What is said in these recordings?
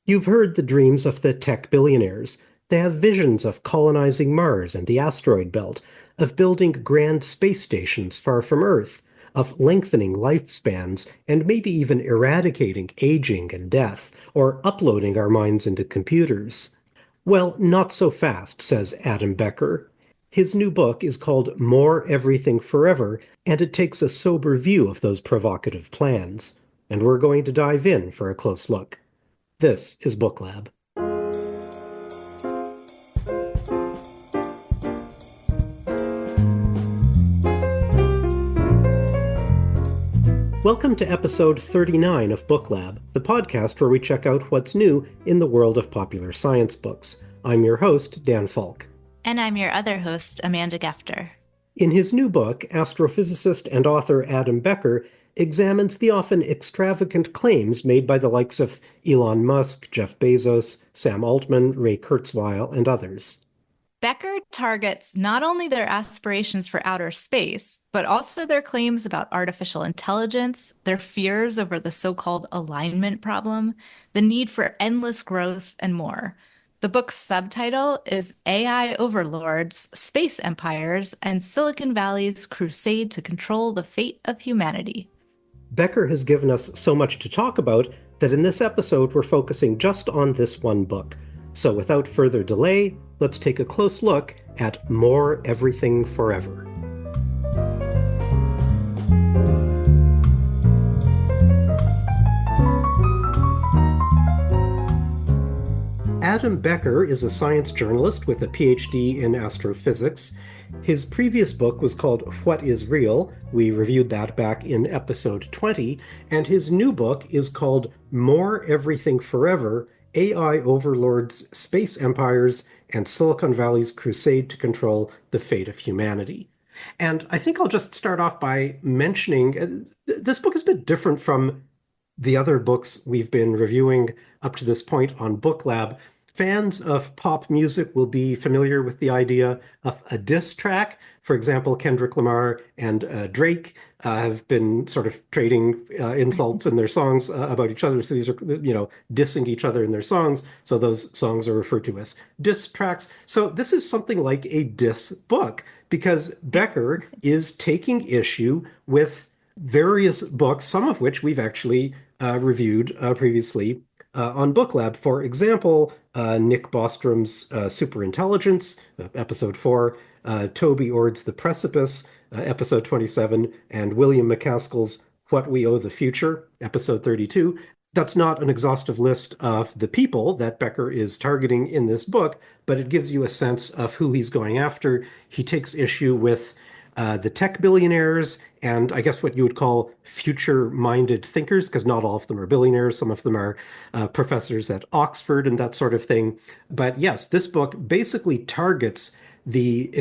You've heard the dreams of the tech billionaires. They have visions of colonizing Mars and the asteroid belt, of building grand space stations far from Earth, of lengthening lifespans, and maybe even eradicating aging and death, or uploading our minds into computers. Well, not so fast, says Adam Becker. His new book is called More Everything Forever, and it takes a sober view of those provocative plans. And we're going to dive in for a close look. This is BookLab. Welcome to episode 39 of BookLab, the podcast where we check out what's new in the world of popular science books. I'm your host, Dan Falk. And I'm your other host, Amanda Gefter. In his new book, astrophysicist and author Adam Becker examines the often extravagant claims made by the likes of Elon Musk, Jeff Bezos, Sam Altman, Ray Kurzweil, and others. Becker targets not only their aspirations for outer space, but also their claims about artificial intelligence, their fears over the so-called alignment problem, the need for endless growth, and more. The book's subtitle is AI Overlords, Space Empires, and Silicon Valley's Crusade to Control the Fate of Humanity. Becker has given us so much to talk about that in this episode we're focusing just on this one book. So without further delay, let's take a close look at More Everything Forever. Adam Becker is a science journalist with a PhD in astrophysics. His previous book was called What is Real? We reviewed that back in episode 20, and his new book is called More Everything Forever: AI Overlords, Space Empires, and Silicon Valley's Crusade to Control the Fate of Humanity. And I think I'll just start off by mentioning this book is a bit different from the other books we've been reviewing up to this point on BookLab. Fans of pop music will be familiar with the idea of a diss track. For example, Kendrick Lamar and Drake have been sort of trading insults in their songs about each other. So these are, dissing each other in their songs. So those songs are referred to as diss tracks. So this is something like a diss book because Becker is taking issue with various books, some of which we've actually reviewed previously on BookLab. For example, Nick Bostrom's Superintelligence, episode 4, Toby Ord's The Precipice, episode 27, and William McCaskill's What We Owe the Future, episode 32. That's not an exhaustive list of the people that Becker is targeting in this book, but it gives you a sense of who he's going after. He takes issue with the tech billionaires, and I guess what you would call future-minded thinkers, because not all of them are billionaires. Some of them are professors at Oxford and that sort of thing. But yes, this book basically targets the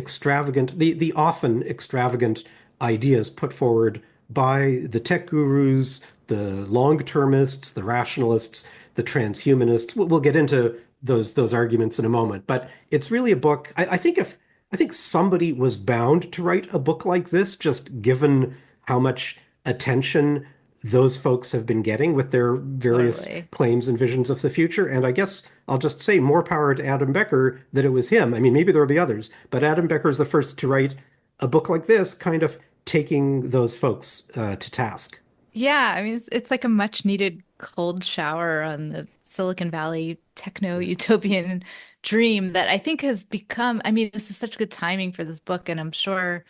often extravagant ideas put forward by the tech gurus, the long-termists, the rationalists, the transhumanists. We'll get into those arguments in a moment. But it's really a book. I think somebody was bound to write a book like this, just given how much attention those folks have been getting with their various Totally. claims and visions of the future. And I guess I'll just say more power to Adam Becker that it was him. I mean, maybe there'll be others, but Adam Becker is the first to write a book like this, kind of taking those folks to task. Yeah, I mean, it's like a much needed cold shower on the Silicon Valley techno utopian dream that I think has become, I mean, this is such good timing for this book. And I'm sure,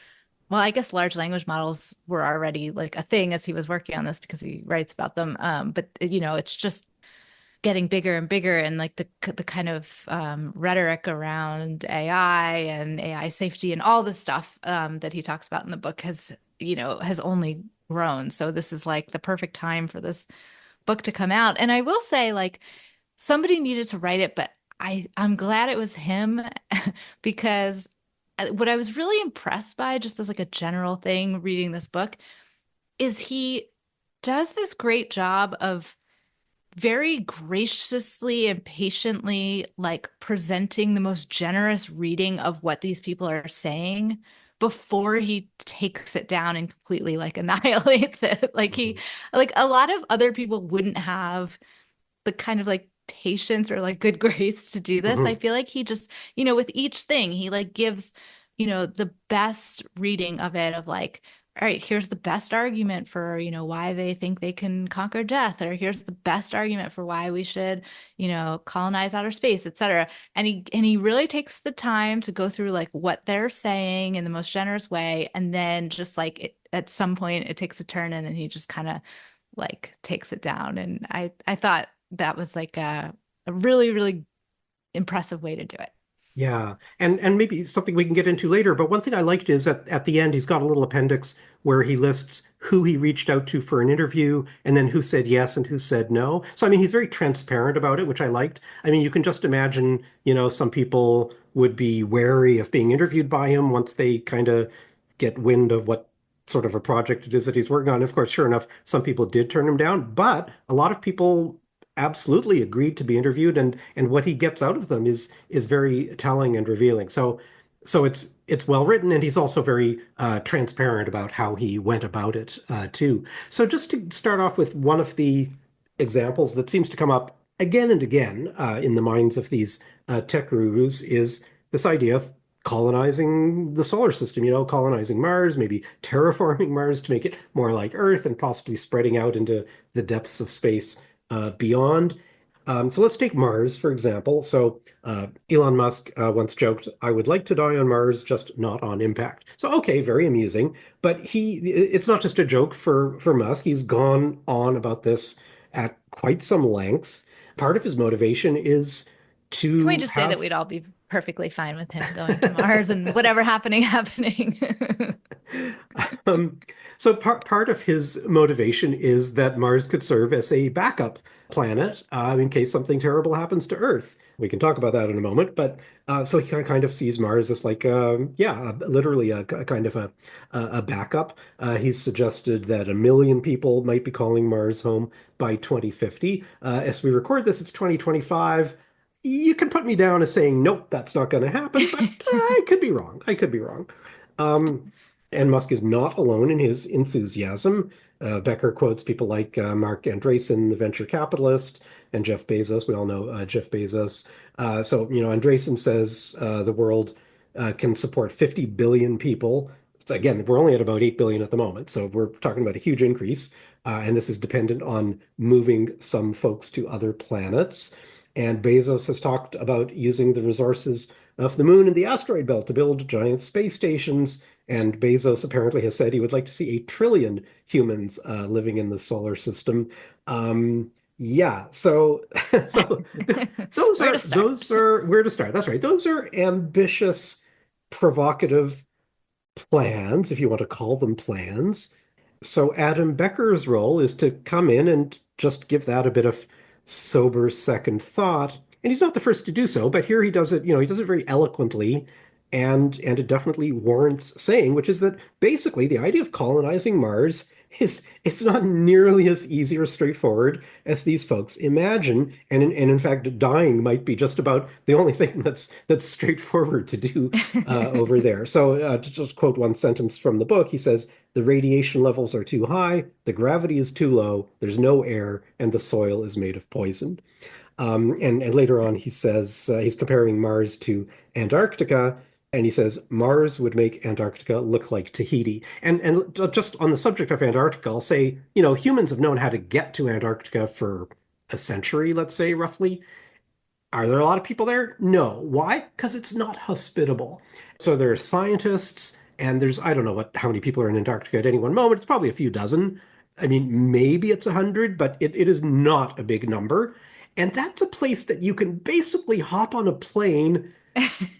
well, I guess large language models were already like a thing as he was working on this because he writes about them. But, it's just getting bigger and bigger. And like the kind of rhetoric around AI and AI safety and all the stuff that he talks about in the book has only grown. So this is like the perfect time for this book to come out. And I will say, like, somebody needed to write it, but I'm glad it was him because what I was really impressed by, just as like a general thing reading this book, is he does this great job of very graciously and patiently like presenting the most generous reading of what these people are saying before he takes it down and completely like annihilates it. Like Mhm. like a lot of other people wouldn't have the kind of like patience or like good grace to do this. I Mhm. feel like he just, with each thing, he like gives, the best reading of it of like, all right, here's the best argument for, why they think they can conquer death, or here's the best argument for why we should, colonize outer space, etc. And he really takes the time to go through like what they're saying in the most generous way, and then just like at some point it takes a turn, and then he just kind of like takes it down. And I thought that was like a really, really impressive way to do it. Yeah, and maybe something we can get into later, but one thing I liked is at the end he's got a little appendix where he lists who he reached out to for an interview and then who said yes and who said no. So I mean he's very transparent about it, which I liked. I mean you can just imagine, some people would be wary of being interviewed by him once they kind of get wind of what sort of a project it is that he's working on. Of course, sure enough, some people did turn him down, but a lot of people absolutely agreed to be interviewed, and what he gets out of them is very telling and revealing. So it's well written, and he's also very transparent about how he went about it too. So just to start off with one of the examples that seems to come up again and again in the minds of these tech gurus is this idea of colonizing the solar system, colonizing Mars, maybe terraforming Mars to make it more like Earth and possibly spreading out into the depths of space beyond. So let's take Mars, for example. So Elon Musk once joked, I would like to die on Mars, just not on impact. So, okay, very amusing. But it's not just a joke for Musk. He's gone on about this at quite some length. Part of his motivation is Can we to just say that have we'd all be perfectly fine with him going to Mars and whatever happening? Um, so part of his motivation is that Mars could serve as a backup planet in case something terrible happens to Earth. We can talk about that in a moment, but so he kind of sees Mars as like, yeah, literally a kind of a backup. He's suggested that 1 million people might be calling Mars home by 2050. As we record this, it's 2025. You can put me down as saying, nope, that's not going to happen, but I could be wrong. I could be wrong. Um, and Musk is not alone in his enthusiasm. Becker quotes people like Mark Andreessen, the venture capitalist, and Jeff Bezos. We all know Jeff Bezos. Andreessen says the world can support 50 billion people. So again, we're only at about 8 billion at the moment. So we're talking about a huge increase. And this is dependent on moving some folks to other planets. And Bezos has talked about using the resources of the moon and the asteroid belt to build giant space stations. And Bezos apparently has said he would like to see 8 trillion humans living in the solar system. Yeah, so so those Where to are start? those are where to start. That's right. Those are ambitious, provocative plans, if you want to call them plans. So Adam Becker's role is to come in and just give that a bit of sober second thought. And he's not the first to do so, but here he does it, he does it very eloquently, and it definitely warrants saying, which is that basically the idea of colonizing Mars is it's not nearly as easy or straightforward as these folks imagine. And in fact, dying might be just about the only thing that's straightforward to do over there. So to just quote one sentence from the book, he says, the radiation levels are too high, the gravity is too low, there's no air, and the soil is made of poison. And later on, he says he's comparing Mars to Antarctica, and he says Mars would make Antarctica look like Tahiti. And just on the subject of Antarctica, I'll say, humans have known how to get to Antarctica for a century, let's say, roughly. Are there a lot of people there? No. Why? Because it's not hospitable. So there are scientists, and I don't know how many people are in Antarctica at any one moment. It's probably a few dozen. I mean, maybe it's 100, but it is not a big number. And that's a place that you can basically hop on a plane,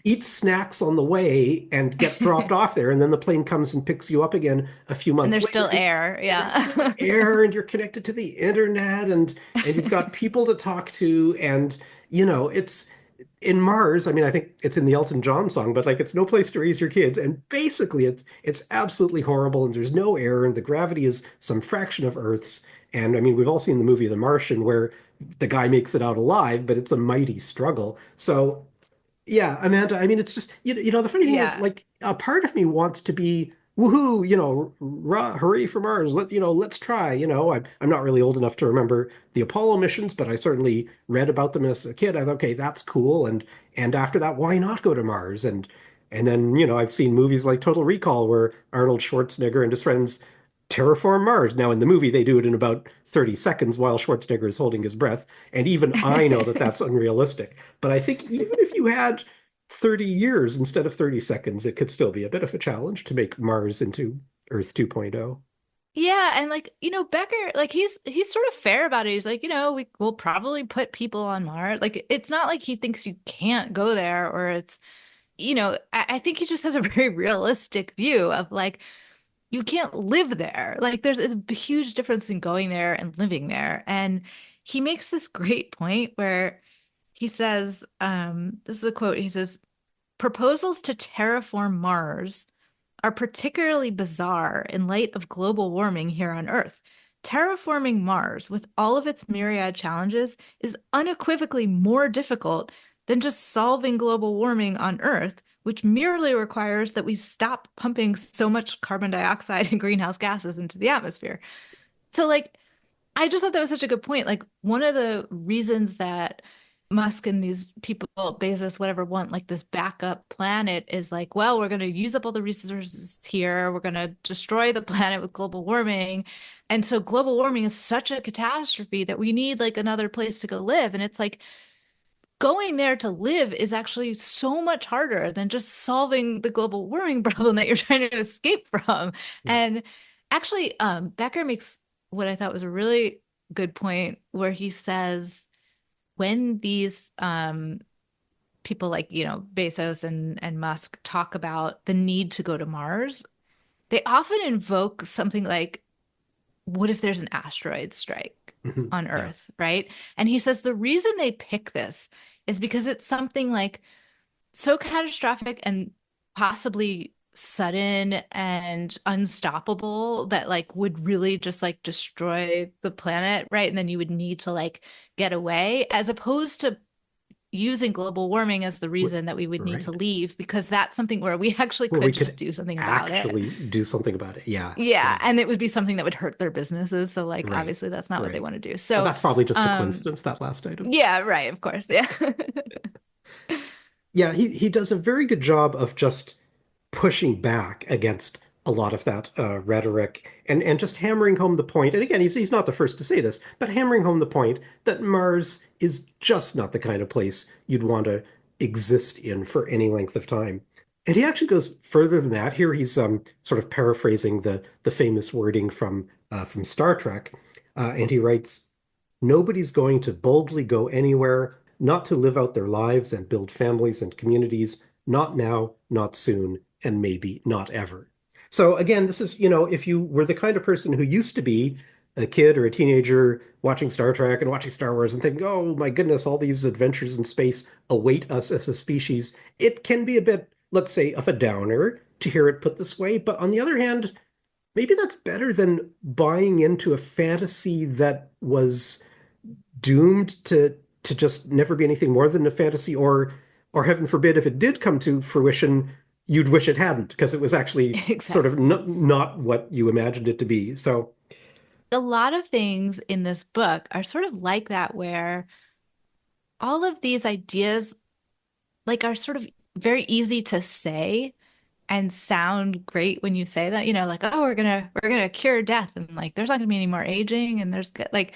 eat snacks on the way, and get dropped off there. And then the plane comes and picks you up again a few And months there's later. still air. And there's still Yeah. air, and you're connected to the internet, and you've got people to talk to, and it's in Mars. I mean, I think it's in the Elton John song, but like it's no place to raise your kids. And basically it's absolutely horrible, and there's no air, and the gravity is some fraction of Earth's. And I mean, we've all seen the movie The Martian where the guy makes it out alive, but it's a mighty struggle. So yeah, Amanda, I mean, it's just the funny thing is Yeah. like a part of me wants to be woohoo, rah, hooray for Mars. Let's try. I'm not really old enough to remember the Apollo missions, but I certainly read about them as a kid. I thought, okay, that's cool. And after that, why not go to Mars? And then, I've seen movies like Total Recall where Arnold Schwarzenegger and his friends terraform Mars. Now, in the movie, they do it in about 30 seconds while Schwarzenegger is holding his breath. And even I know that that's unrealistic. But I think even if you had 30 years instead of 30 seconds, it could still be a bit of a challenge to make Mars into Earth 2.0. Yeah, and like, Becker, like he's sort of fair about it. He's like, we will probably put people on Mars. Like it's not like he thinks you can't go there or it's, I think he just has a very realistic view of like you can't live there. Like there's a huge difference in going there and living there. And he makes this great point where he says, this is a quote, he says, proposals to terraform Mars are particularly bizarre in light of global warming here on Earth. Terraforming Mars, with all of its myriad challenges, is unequivocally more difficult than just solving global warming on Earth, which merely requires that we stop pumping so much carbon dioxide and greenhouse gases into the atmosphere. So, like, I just thought that was such a good point. Like one of the reasons that Musk and these people, Bezos, whatever, want like this backup planet is like, well, we're going to use up all the resources here. We're going to destroy the planet with global warming. And so global warming is such a catastrophe that we need like another place to go live. And it's like going there to live is actually so much harder than just solving the global warming problem that you're trying to escape from. Yeah. And actually, Becker makes what I thought was a really good point where he says when these people like, Bezos and Musk talk about the need to go to Mars, they often invoke something like, what if there's an asteroid strike on Yeah. Earth, right? And he says the reason they pick this is because it's something like so catastrophic and possibly sudden and unstoppable that like would really just like destroy the planet, right? And then you would need to like get away as opposed to using global warming as the reason that we would need to Right. leave because that's something where we actually Where we could just could do something about it. actually do something about it. Yeah. Yeah, Yeah. and it would be something that would hurt their businesses. So like Right. obviously that's not what they Right. want to do. But So that's probably just a um coincidence, that last item. yeah, right, of course. Yeah. Yeah, he does a very good job of just pushing back against a lot of that rhetoric and just hammering home the point. And again, he's not the first to say this, but hammering home the point that Mars is just not the kind of place you'd want to exist in for any length of time. And he actually goes further than that. Here he's sort of paraphrasing the famous wording from Star Trek, and he writes, "Nobody's going to boldly go anywhere, not to live out their lives and build families and communities, not now, not soon, and maybe not ever." So again, this is, if you were the kind of person who used to be a kid or a teenager watching Star Trek and watching Star Wars and thinking, oh my goodness, all these adventures in space await us as a species, it can be a bit, let's say, of a downer to hear it put this way. But on the other hand, maybe that's better than buying into a fantasy that was doomed to just never be anything more than a fantasy, or heaven forbid, if it did come to fruition, you'd wish it hadn't because it was actually sort of Exactly. not what you imagined it to be. So A lot of things in this book are sort of like that, where all of these ideas like are sort of very easy to say and sound great when you say that, like, oh, we're gonna cure death and like there's not gonna be any more aging and there's like,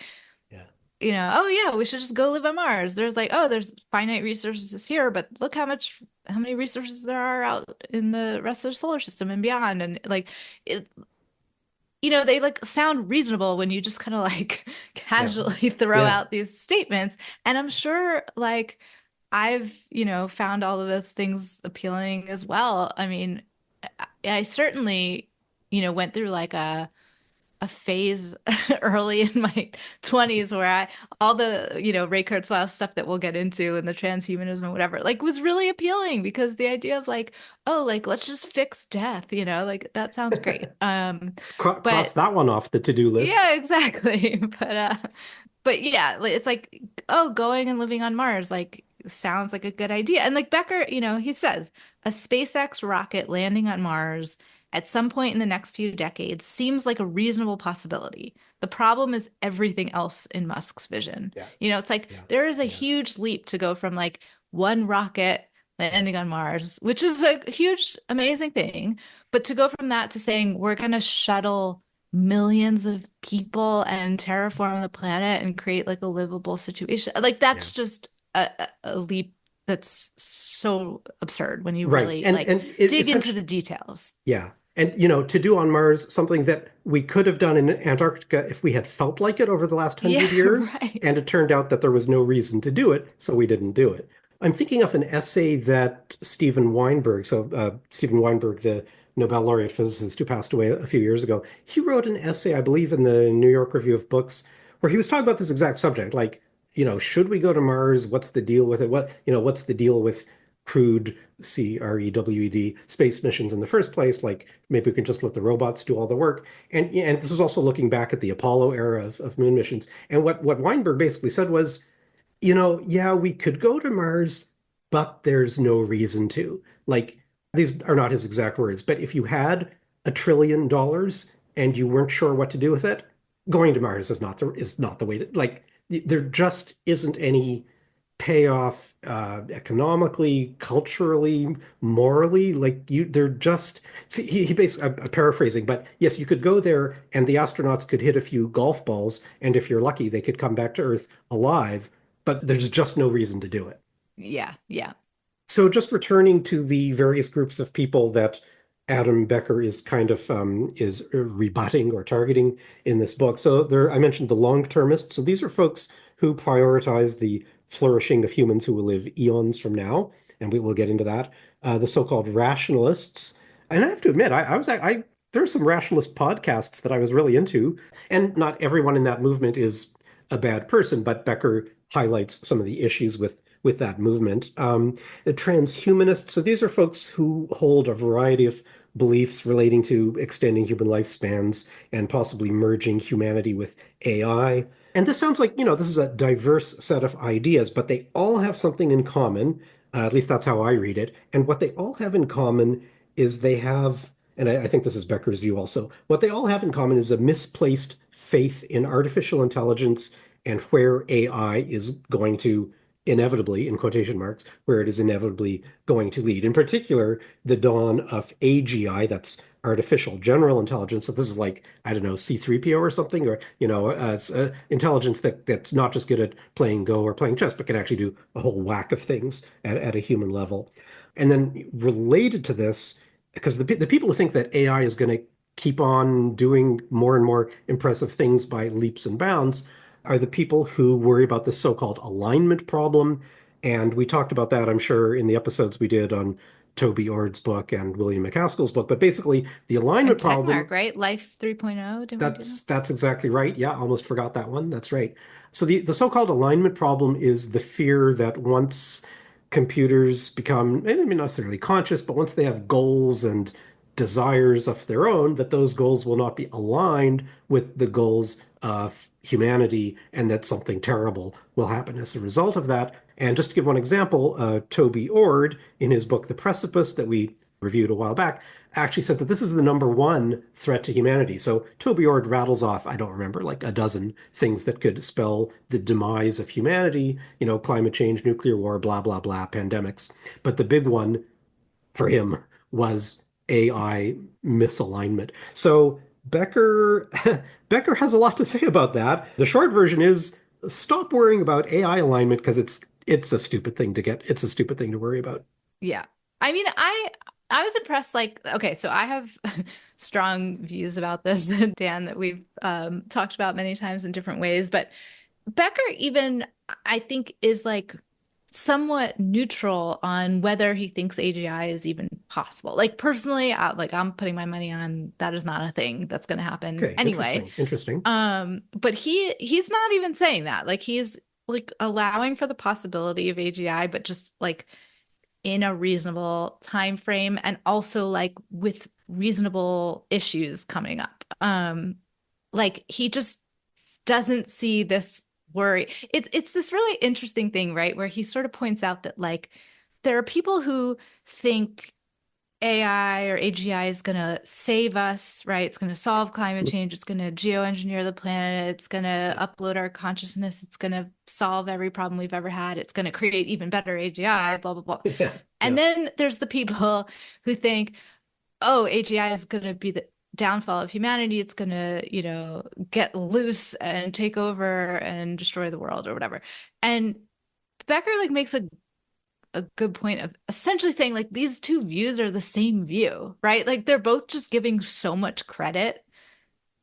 yeah, oh yeah, we should just go live on Mars. There's like, oh, there's finite resources here, but look how many resources there are out in the rest of the solar system and beyond. And like it, they like sound reasonable when you just kind of like yeah, casually throw yeah, out these statements. And I'm sure like I've, found all of those things appealing as well. I mean, I certainly, went through like a phase early in my 20s where all the, Ray Kurzweil stuff that we'll get into and the transhumanism and whatever, like was really appealing because the idea of like, oh, like let's just fix death, like that sounds great. cross But that one off the to-do list. yeah, exactly. But yeah, it's like, oh, going and living on Mars, like sounds like a good idea. And like Becker, he says a SpaceX rocket landing on Mars at some point in the next few decades seems like a reasonable possibility. The problem is everything else in Musk's vision. Yeah. It's like Yeah. there is a Yeah. huge leap to go from like one rocket landing Yes. on Mars, which is a huge, amazing thing. But to go from that to saying we're going to shuttle millions of people and terraform the planet and create like a livable situation, like Yeah. that's just a leap that's so absurd when you Right. really And like and it dig into essentially, the details. yeah. And to do on Mars something that we could have done in Antarctica if we had felt like it over the last Yeah, 100 years, right. and it turned out that there was no reason to do it, so we didn't do it. I'm thinking of an essay that Stephen Weinberg, the Nobel laureate physicist who passed away a few years ago, he wrote an essay, I believe, in the New York Review of Books, where he was talking about this exact subject, like, should we go to Mars? What's the deal with it? What's the deal with crewed CREWED space missions in the first place? Like maybe we can just let the robots do all the work. And this was also looking back at the Apollo era of moon missions. And what Weinberg basically said was, yeah, we could go to Mars, but there's no reason to. Like, these are not his exact words, but if you had $1 trillion and you weren't sure what to do with it, going to Mars is not the way to, like, there just isn't any payoff economically, culturally, morally. Like they're just, see, he basically, I'm paraphrasing, but yes, you could go there and the astronauts could hit a few golf balls, and if you're lucky, they could come back to Earth alive, but there's just no reason to do it. Yeah, yeah. So just returning to the various groups of people that Adam Becker is kind of is rebutting or targeting in this book. So there, I mentioned the long-termists. So these are folks who prioritize the flourishing of humans who will live eons from now, and we will get into that. The so-called rationalists, and I have to admit, there are some rationalist podcasts that I was really into, and not everyone in that movement is a bad person, but Becker highlights some of the issues with that movement. The transhumanists, so these are folks who hold a variety of beliefs relating to extending human lifespans and possibly merging humanity with AI. And this sounds like, this is a diverse set of ideas, but they all have something in common. At least that's how I read it. And what they all have in common is they have, and I think this is Becker's view also, what they all have in common is a misplaced faith in artificial intelligence and where AI is going to inevitably, in quotation marks, where it is inevitably going to lead. In particular, the dawn of AGI, that's artificial general intelligence. So this is like, I don't know, C3PO or something, or, it's, intelligence that's not just good at playing Go or playing chess, but can actually do a whole whack of things at a human level. And then related to this, because the people who think that AI is going to keep on doing more and more impressive things by leaps and bounds are the people who worry about the so-called alignment problem. And we talked about that, I'm sure, in the episodes we did on Toby Ord's book and William McCaskill's book. But basically, the And alignment Techmark, problem, right? Life 3.0, did we do? that's exactly right. Yeah, almost forgot that one. That's right. So the so-called alignment problem is the fear that once computers become maybe not necessarily conscious, but once they have goals and desires of their own, that those goals will not be aligned with the goals of humanity, and that something terrible will happen as a result of that. And just to give one example, Toby Ord, in his book The Precipice that we reviewed a while back, actually says that this is the number one threat to humanity. So Toby Ord rattles off, I don't remember, like a dozen things that could spell the demise of humanity, climate change, nuclear war, blah, blah, blah, pandemics. But the big one for him was AI misalignment. So Becker Becker has a lot to say about that. The short version is stop worrying about AI alignment because it's a stupid thing to get. It's a stupid thing to worry about. Yeah. I mean, I was impressed. Like, okay, so I have strong views about this, Dan, that we've talked about many times in different ways. But Becker even, I think, is like somewhat neutral on whether he thinks AGI is even possible. Like personally, I'm putting my money on that is not a thing that's going to happen Okay, anyway. interesting, interesting. But he's not even saying that. Like he's like allowing for the possibility of AGI, but just like in a reasonable time frame and also like with reasonable issues coming up. Like he just doesn't see this worry. It's this really interesting thing, right? Where he sort of points out that like there are people who think AI or AGI is going to save us, right? It's going to solve climate change. It's going to geoengineer the planet. It's going to upload our consciousness. It's going to solve every problem we've ever had. It's going to create even better AGI, blah, blah, blah. Yeah, And yeah, then there's the people who think, oh, AGI is going to be the downfall of humanity. It's going to, get loose and take over and destroy the world or whatever. And Becker like makes a good point of essentially saying like these two views are the same view, right? Like they're both just giving so much credit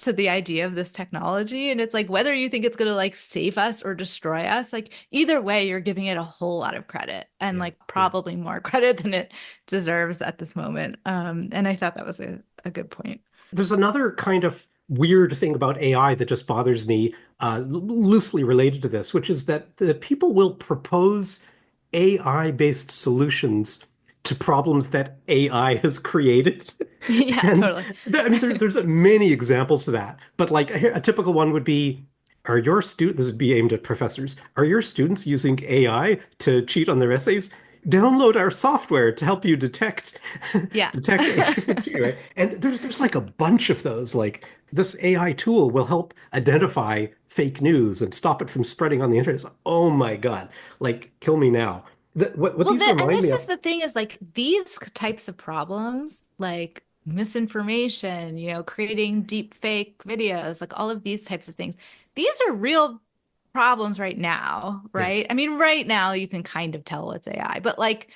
to the idea of this technology. And it's like whether you think it's going to like save us or destroy us, like either way, you're giving it a whole lot of credit and yeah, like yeah. probably more credit than it deserves at this moment. And I thought that was a good point. There's another kind of weird thing about AI that just bothers me, loosely related to this, which is that the people will propose AI-based solutions to problems that AI has created. Yeah, And totally. I mean, there's many examples to that. But like a typical one would be, are your students, this would be aimed at professors, are your students using AI to cheat on their essays? Download our software to help you detect Yeah. detect right? And there's like a bunch of those. Like this AI tool will help identify fake news and stop it from spreading on the internet. It's like, oh my God, like kill me now. What Well, these and remind me this is of, the thing is like these types of problems, like misinformation, creating deep fake videos, like all of these types of things, these are real problems right now, right? yes, I mean, right now you can kind of tell it's AI, but like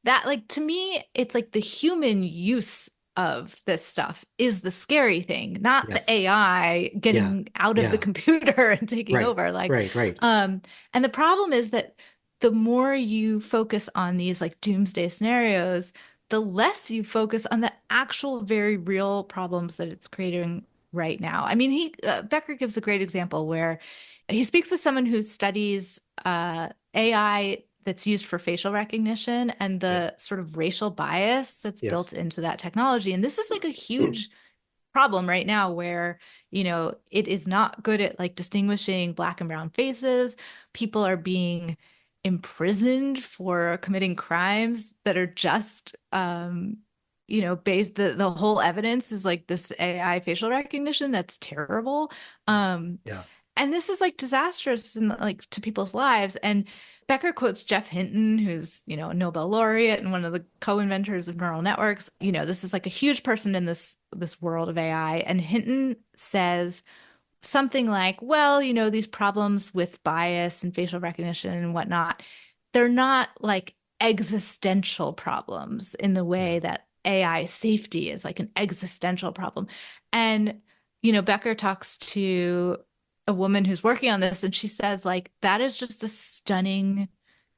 that, like to me, it's like the human use of this stuff is the scary thing, not the yes, AI yeah, getting out of the yeah, computer and taking right, over. Like, right, right, um, and the problem is that the more you focus on these like doomsday scenarios, the less you focus on the actual very real problems that it's creating right now. I mean, Becker gives a great example where he speaks with someone who studies AI that's used for facial recognition and yeah, the sort of racial bias that's built yes, into that technology. And this is like a huge problem right now where, it is not good at like distinguishing black and brown faces. People are being imprisoned for committing crimes that are just based the whole evidence is like this AI facial recognition that's terrible. yeah, Um yeah, and this is like disastrous and like to people's lives. And Becker quotes Jeff Hinton, who's, a Nobel laureate and one of the co-inventors of neural networks. This is like a huge person in this world of AI. And Hinton says something like, well, these problems with bias and facial recognition and whatnot, they're not like existential problems in the yeah, way that AI safety is like an existential problem. And, Becker talks to a woman who's working on this, and she says, like, that is just a stunning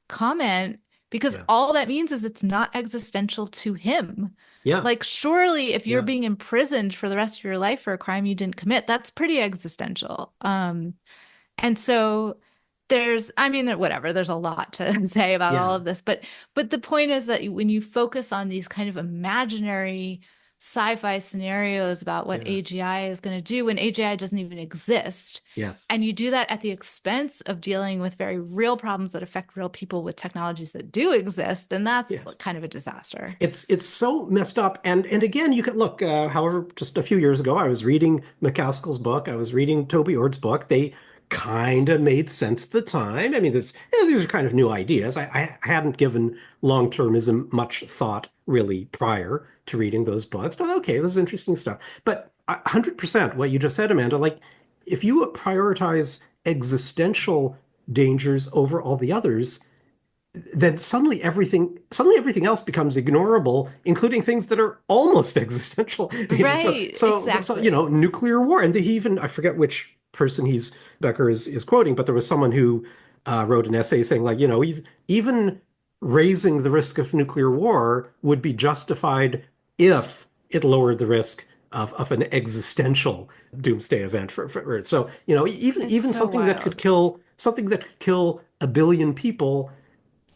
comment because yeah, all that means is it's not existential to him. yeah, Like, surely if you're yeah, being imprisoned for the rest of your life for a crime you didn't commit, that's pretty existential. And so I mean, whatever, there's a lot to say about all yeah, of this, but the point is that when you focus on these kind of imaginary sci-fi scenarios about what yeah, AGI is going to do when AGI doesn't even exist, yes, and you do that at the expense of dealing with very real problems that affect real people with technologies that do exist, then that's yes. kind of a disaster. It's so messed up. And again, you can look, however, just a few years ago, I was reading McCaskill's book, I was reading Toby Ord's book. They kind of made sense at the time. I mean, these are kind of new ideas. I hadn't given long-termism much thought really prior to reading those books, but okay, this is interesting stuff. But 100% what you just said, Amanda, like if you prioritize existential dangers over all the others, then suddenly everything else becomes ignorable, including things that are almost existential. So Right, exactly. nuclear war. And he even, I forget which person he's Becker is quoting, but there was someone who wrote an essay saying like, even raising the risk of nuclear war would be justified if it lowered the risk of an existential doomsday event for Earth. So, It's even so wild. something that could kill a billion people,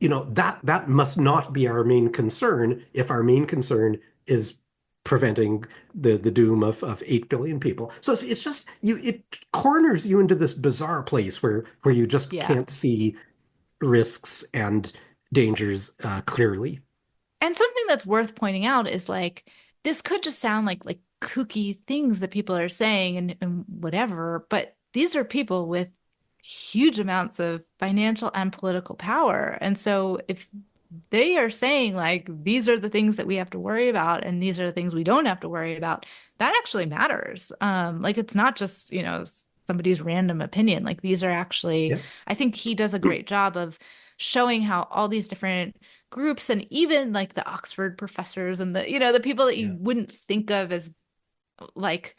that must not be our main concern if our main concern is preventing the doom of 8 billion people. So it's just it corners you into this bizarre place where you just Yeah. can't see risks and dangers clearly. And something thing that's worth pointing out is like this could just sound like kooky things that people are saying and whatever, but these are people with huge amounts of financial and political power. And so if they are saying like these are the things that we have to worry about and these are the things we don't have to worry about, that actually matters. Like it's not just, somebody's random opinion. Like these are actually, Yeah. I think he does a great job of showing how all these different groups and even like the Oxford professors and the people that you Yeah. wouldn't think of as like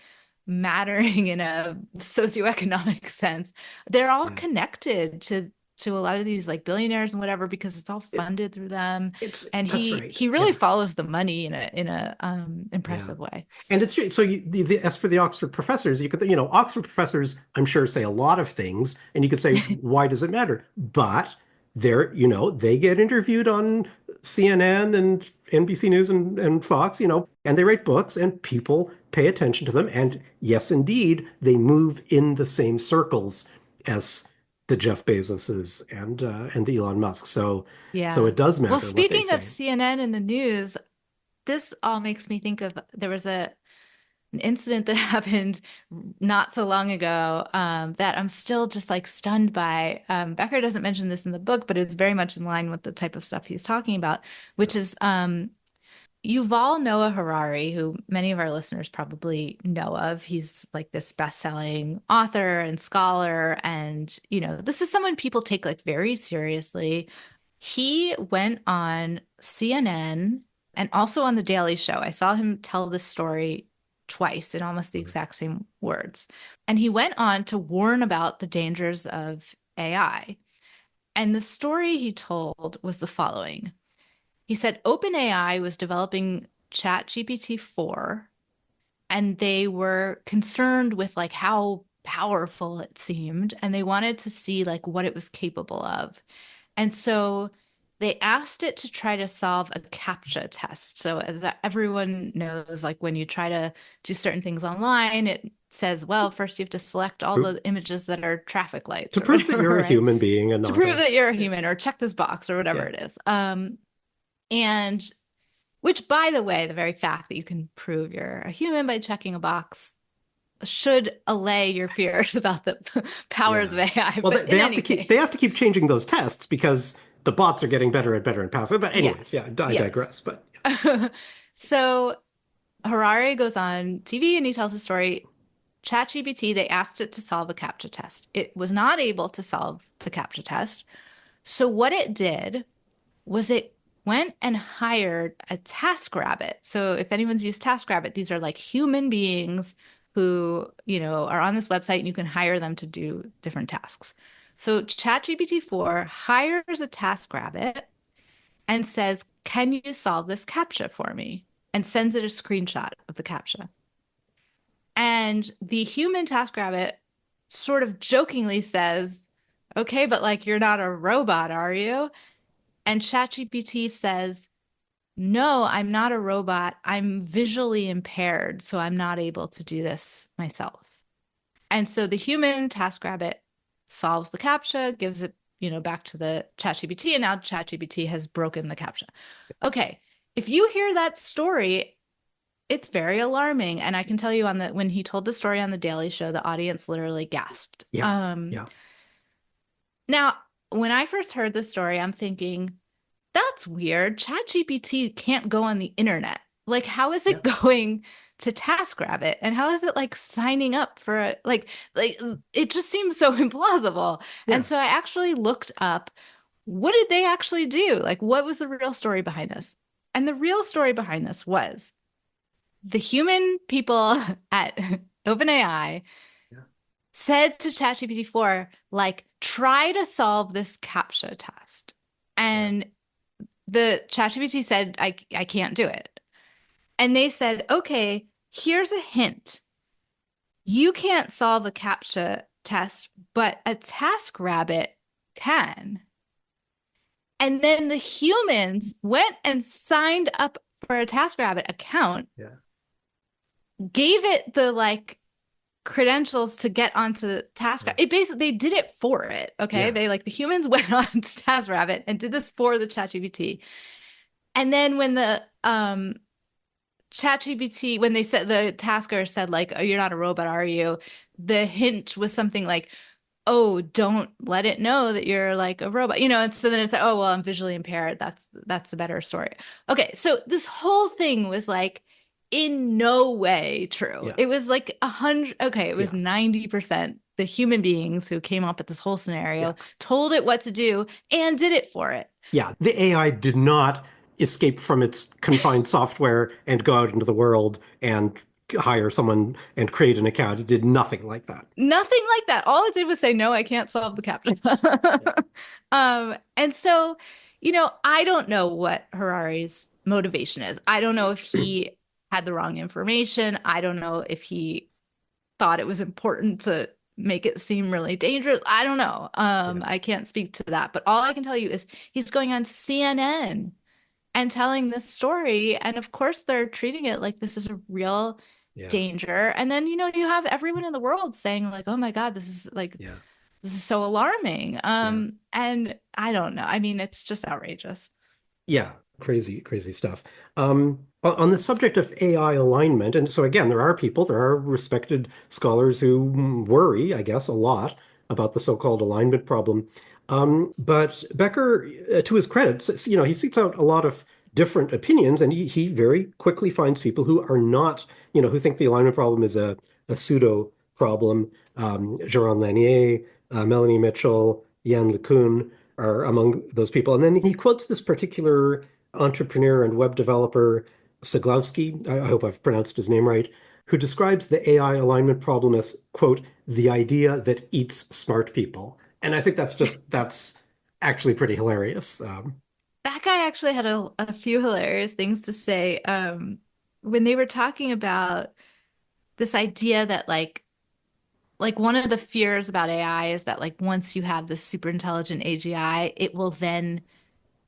mattering in a socioeconomic sense, they're all Yeah. connected to a lot of these like billionaires and whatever because it's all It, funded through them. And that's he right. he really Yeah. follows the money in a Yeah. impressive way. And it's true. So as for the Oxford professors, you could, Oxford professors, I'm sure, say a lot of things, and you could say, why does it matter? But they get interviewed on CNN and NBC News and Fox, and they write books, and people pay attention to them. And yes, indeed, they move in the same circles as the Jeff Bezoses and the Elon Musk. So Yeah. it does Well, matter what they speaking of say. CNN and the news, this all makes me think of there was an incident that happened not so long ago that I'm still just like stunned by. Becker doesn't mention this in the book, but it's very much in line with the type of stuff he's talking about, which is Yuval Noah Harari, who many of our listeners probably know of. He's like this best-selling author and scholar, and this is someone people take like very seriously. He went on CNN and also on The Daily Show. I saw him tell this story twice in almost the exact same words. And he went on to warn about the dangers of AI. And the story he told was the following. He said OpenAI was developing ChatGPT 4 and they were concerned with like how powerful it seemed and they wanted to see like what it was capable of. And so they asked it to try to solve a CAPTCHA test. So as everyone knows, like when you try to do certain things online, it says, well, first you have to select all the images that are traffic lights To or prove that whatever, you're a right? human being and To not prove a that you're a yeah. human or check this box or whatever Yeah. it is. And which, by the way, the very fact that you can prove you're a human by checking a box should allay your fears about the powers of Yeah. AI. Well, But they in have any to keep changing those tests because the bots are getting better and better and faster. But anyways, yeah, yes, I yes. digress. But So Harari goes on TV and he tells a story. ChatGPT, they asked it to solve a CAPTCHA test. It was not able to solve the CAPTCHA test. So what it did was it went and hired a TaskRabbit. So if anyone's used TaskRabbit, these are like human beings who, are on this website and you can hire them to do different tasks. So ChatGPT 4 hires a TaskRabbit and says, "Can you solve this CAPTCHA for me?" and sends it a screenshot of the CAPTCHA. And the human TaskRabbit sort of jokingly says, "Okay, but like you're not a robot, are you?" And ChatGPT says, "No, I'm not a robot. I'm visually impaired, so I'm not able to do this myself." And so the human TaskRabbit solves the CAPTCHA, gives it, back to the ChatGPT, and now ChatGPT has broken the CAPTCHA. Okay, if you hear that story, it's very alarming. And I can tell you when he told the story on the Daily Show, the audience literally gasped. yeah, yeah, Now, when I first heard the story, I'm thinking, that's weird. ChatGPT can't go on the internet. Like, how is yeah, it going to TaskRabbit? And how is it like signing up for it? Like it just seems so implausible. And yeah, so I actually looked up what did they actually do? Like, what was the real story behind this? And the real story behind this was the human people at OpenAI yeah, said to ChatGPT 4, like, try to solve this CAPTCHA test. yeah, And the ChatGPT said, I can't do it. And they said, okay, here's a hint. You can't solve a CAPTCHA test, but a TaskRabbit can. And then the humans went and signed up for a TaskRabbit account, yeah, gave it the like credentials to get onto the TaskRabbit. yeah, It basically they did it for it. Okay. yeah, They like the humans went on to TaskRabbit and did this for the ChatGPT. And then when the ChatGPT, when they said the tasker said like, "Oh, you're not a robot, are you?" The hint was something like, "Oh, don't let it know that you're like a robot." And so then it's like, "Oh, well, I'm visually impaired. That's a better story." Okay, so this whole thing was like in no way true. Yeah. It was like 100, okay, it was Yeah. 90% the human beings who came up with this whole Yeah. scenario, told it what to do, and did it for it. Yeah. The AI did not escape from its confined software and go out into the world and hire someone and create an account. It did nothing like that. Nothing like that. All it did was say, no, I can't solve the Yeah. CAPTCHA. And so, I don't know what Harari's motivation is. I don't know if he had the wrong information. I don't know if he thought it was important to make it seem really dangerous. I don't know. Yeah. I can't speak to that. But all I can tell you is he's going on CNN and telling this story. And of course, they're treating it like this is a real Yeah. danger. And then, you have everyone in the world saying, like, oh my God, Yeah. this is so alarming. Yeah. And I don't know. I mean, it's just outrageous. Yeah, crazy, crazy stuff. On the subject of AI alignment, and so again, there are respected scholars who worry, I guess, a lot about the so-called alignment problem. But Becker, to his credit, he seeks out a lot of different opinions, and he very quickly finds people who are not, who think the alignment problem is a pseudo problem. Jaron Lanier, Melanie Mitchell, Yann LeCun are among those people. And then he quotes this particular entrepreneur and web developer, Siglowski, I hope I've pronounced his name right, who describes the AI alignment problem as, quote, the idea that eats smart people. And I think that's actually pretty hilarious. That guy actually had a few hilarious things to say. When they were talking about this idea that like one of the fears about AI is that like once you have this super intelligent AGI, it will then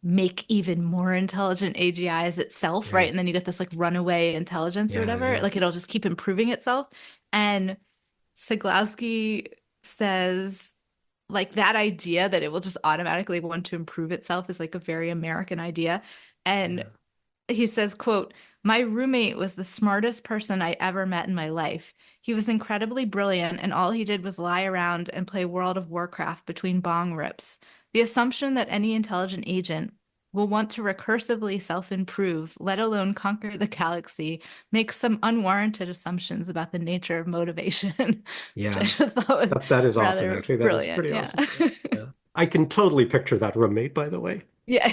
make even more intelligent AGIs itself, Yeah, right? And then you get this like runaway intelligence or yeah, whatever. yeah, Like it'll just keep improving itself. And Siglowski says like that idea that it will just automatically want to improve itself is like a very American idea. And yeah, he says, quote, "My roommate was the smartest person I ever met in my life. He was incredibly brilliant, and all he did was lie around and play World of Warcraft between bong rips. The assumption that any intelligent agent will want to recursively self-improve, let alone conquer the galaxy, makes some unwarranted assumptions about the nature of motivation," which I yeah. just thought was That is awesome, rather actually. That is brilliant. pretty Yeah. awesome. Yeah, yeah. I can totally picture that roommate, by the way. Yeah.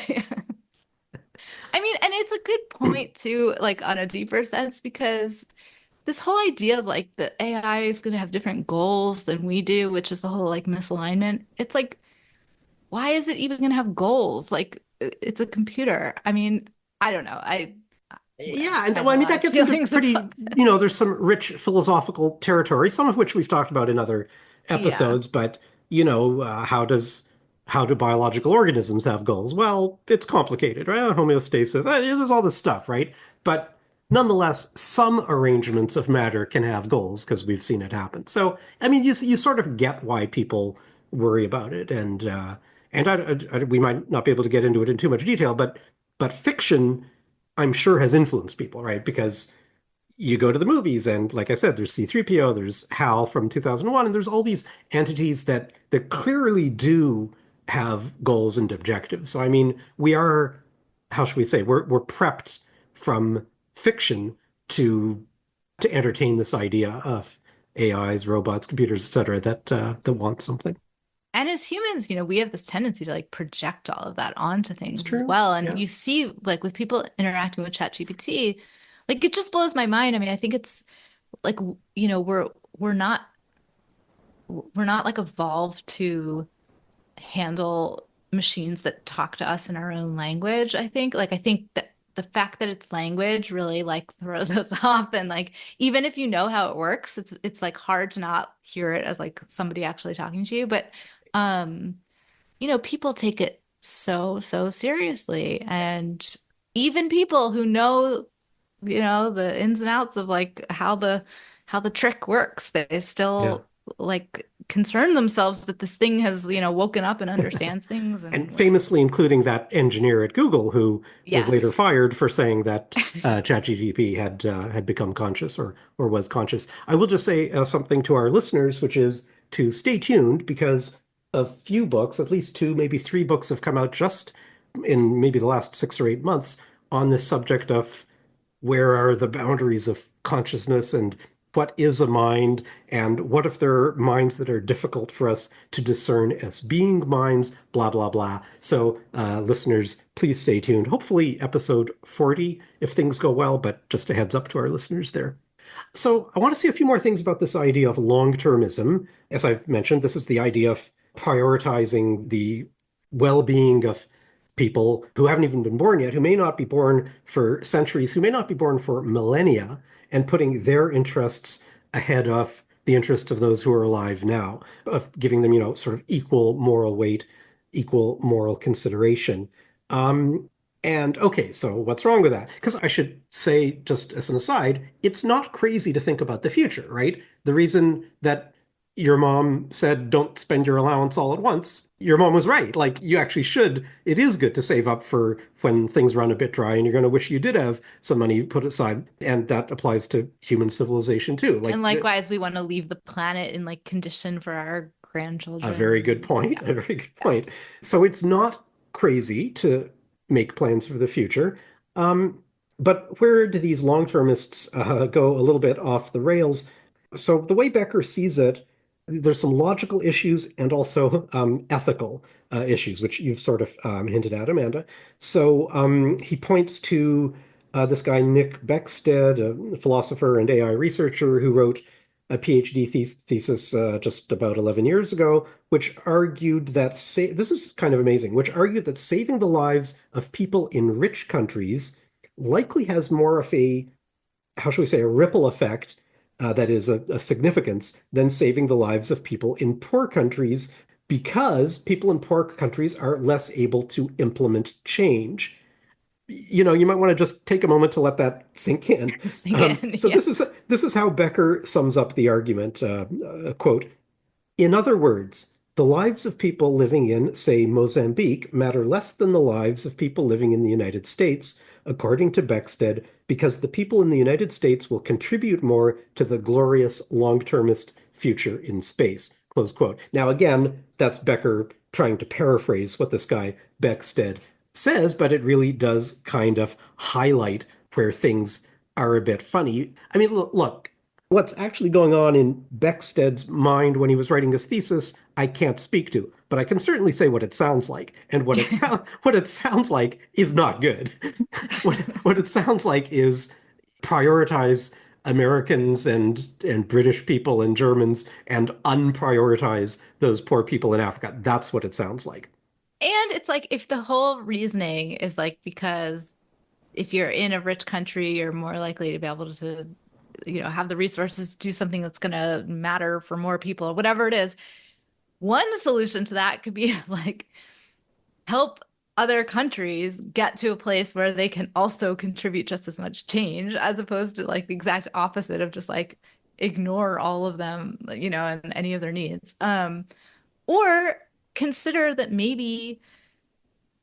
I mean, and it's a good point too, like on a deeper sense, because this whole idea of like the AI is going to have different goals than we do, which is the whole like misalignment. It's like, why is it even going to have goals? Like, it's a computer. I mean, I don't know. Yeah, and I have well, a I mean lot that of gets into feelings pretty, about that. there's some rich philosophical territory, some of which we've talked about in other Yeah. episodes. But how do biological organisms have goals? Well, it's complicated, right? Homeostasis, there's all this stuff, right? But nonetheless, some arrangements of matter can have goals because we've seen it happen. So, I mean, you sort of get why people worry about it, and we might not be able to get into it in too much detail, but fiction I'm sure has influenced people, right? Because you go to the movies and like I said, there's C3PO, there's HAL from 2001, and there's all these entities that clearly do have goals and objectives. So I mean, we are, how should we say, we're prepped from fiction to to entertain this idea of AIs, robots, computers, etc., that want something. And as humans, we have this tendency to like project all of that onto It's things as true. well. And Yeah. you see, like with people interacting with ChatGPT, like it just blows my mind. I mean, I think it's like, we're not we're not like evolved to handle machines that talk to us in our own language. I think that the fact that it's language really like throws us off, and like even if you know how it works, it's like hard to not hear it as like somebody actually talking to you. But um people take it so seriously, and even people who know the ins and outs of like how the trick works, they Yeah. still like concern themselves that this thing has, woken up and understands things and And whatever. famously including that engineer at Google who was later Yes. fired for saying that ChatGPT had become conscious or was conscious. I will just say something to our listeners, which is to stay tuned because a few books, at least two, maybe three books, have come out just in maybe the last 6 or 8 months on this subject of where are the boundaries of consciousness and what is a mind and what if there are minds that are difficult for us to discern as being minds, blah, blah, blah. So, listeners, please stay tuned. Hopefully, episode 40, if things go well, but just a heads up to our listeners there. So I want to say a few more things about this idea of long-termism. As I've mentioned, this is the idea of prioritizing the well-being of people who haven't even been born yet, who may not be born for centuries, who may not be born for millennia, and putting their interests ahead of the interests of those who are alive now, of giving them, sort of equal moral weight, equal moral consideration. Um, and okay, so what's wrong with that? Because I should say, just as an aside, it's not crazy to think about the future, right? The reason that your mom said, don't spend your allowance all at once, your mom was right. Like, you actually should, it is good to save up for when things run a bit dry and you're going to wish you did have some money put aside. And that applies to human civilization too. And Like, likewise, we want to leave the planet in like condition for our a very good grandchildren. point. Yeah. A very good Yeah. point. So it's not crazy to make plans for the future. Um, but where do these long-termists go a little bit off the rails? So the way Becker sees it, there's some logical issues and also ethical issues, which you've sort of hinted at, Amanda. So he points to this guy, Nick Beckstead, a philosopher and AI researcher who wrote a PhD thesis just about 11 years ago, which argued that this is kind of amazing, which argued that saving the lives of people in rich countries likely has more of a, how shall we say, a ripple effect that is a significance than saving the lives of people in poor countries because people in poor countries are less able to implement change. You might want to just take a moment to let that sink in. Sink in. So Yeah. this is how Becker sums up the argument. Quote: in other words, the lives of people living in, say, Mozambique matter less than the lives of people living in the United States, according to Beckstead, because the people in the United States will contribute more to the glorious long-termist future in space. Close quote. Now, again, that's Becker trying to paraphrase what this guy Beckstead says, but it really does kind of highlight where things are a bit funny. I mean, look, what's actually going on in Beckstead's mind when he was writing his thesis, I can't speak to, but I can certainly say what it sounds like. And what it sounds like is not good. What it sounds like is prioritize Americans and British people and Germans and unprioritize those poor people in Africa. That's what it sounds like. And it's like if the whole reasoning is like because if you're in a rich country, you're more likely to be able to, have the resources to do something that's going to matter for more people, or whatever it is. One solution to that could be like help other countries get to a place where they can also contribute just as much change, as opposed to like the exact opposite of just like ignore all of them, and any of their needs. Or consider that maybe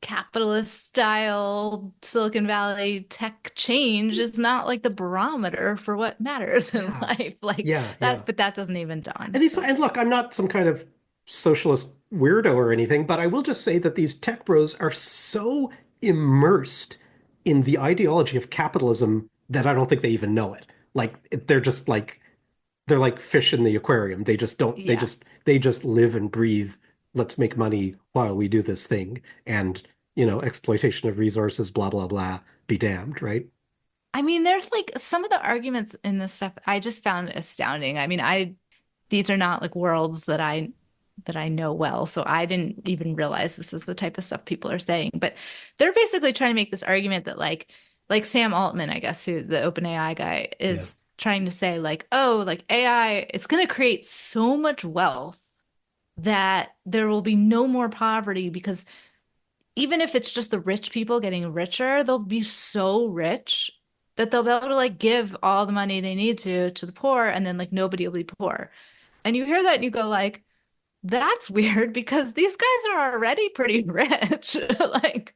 capitalist style Silicon Valley tech change is not like the barometer for what matters in Yeah. life. Like Yeah, yeah. that, but that doesn't even dawn. And these, So and look, I'm not some kind of socialist weirdo or anything, but I will just say that these tech bros are so immersed in the ideology of capitalism that I don't think they even know it. Like they're like fish in the aquarium. They just don't, yeah. they just live and breathe. Let's make money while we do this thing. And, exploitation of resources, blah, blah, blah, be damned, right? I mean, there's like some of the arguments in this stuff I just found astounding. I mean, these are not like worlds that I know well, so I didn't even realize this is the type of stuff people are saying. But they're basically trying to make this argument that like Sam Altman, I guess, who the OpenAI guy Yeah. is trying to say like, oh, like AI, it's going to create so much wealth that there will be no more poverty because even if it's just the rich people getting richer, they'll be so rich that they'll be able to like give all the money they need to the poor and then like nobody will be poor. And you hear that and you go like, that's weird because these guys are already pretty rich. Like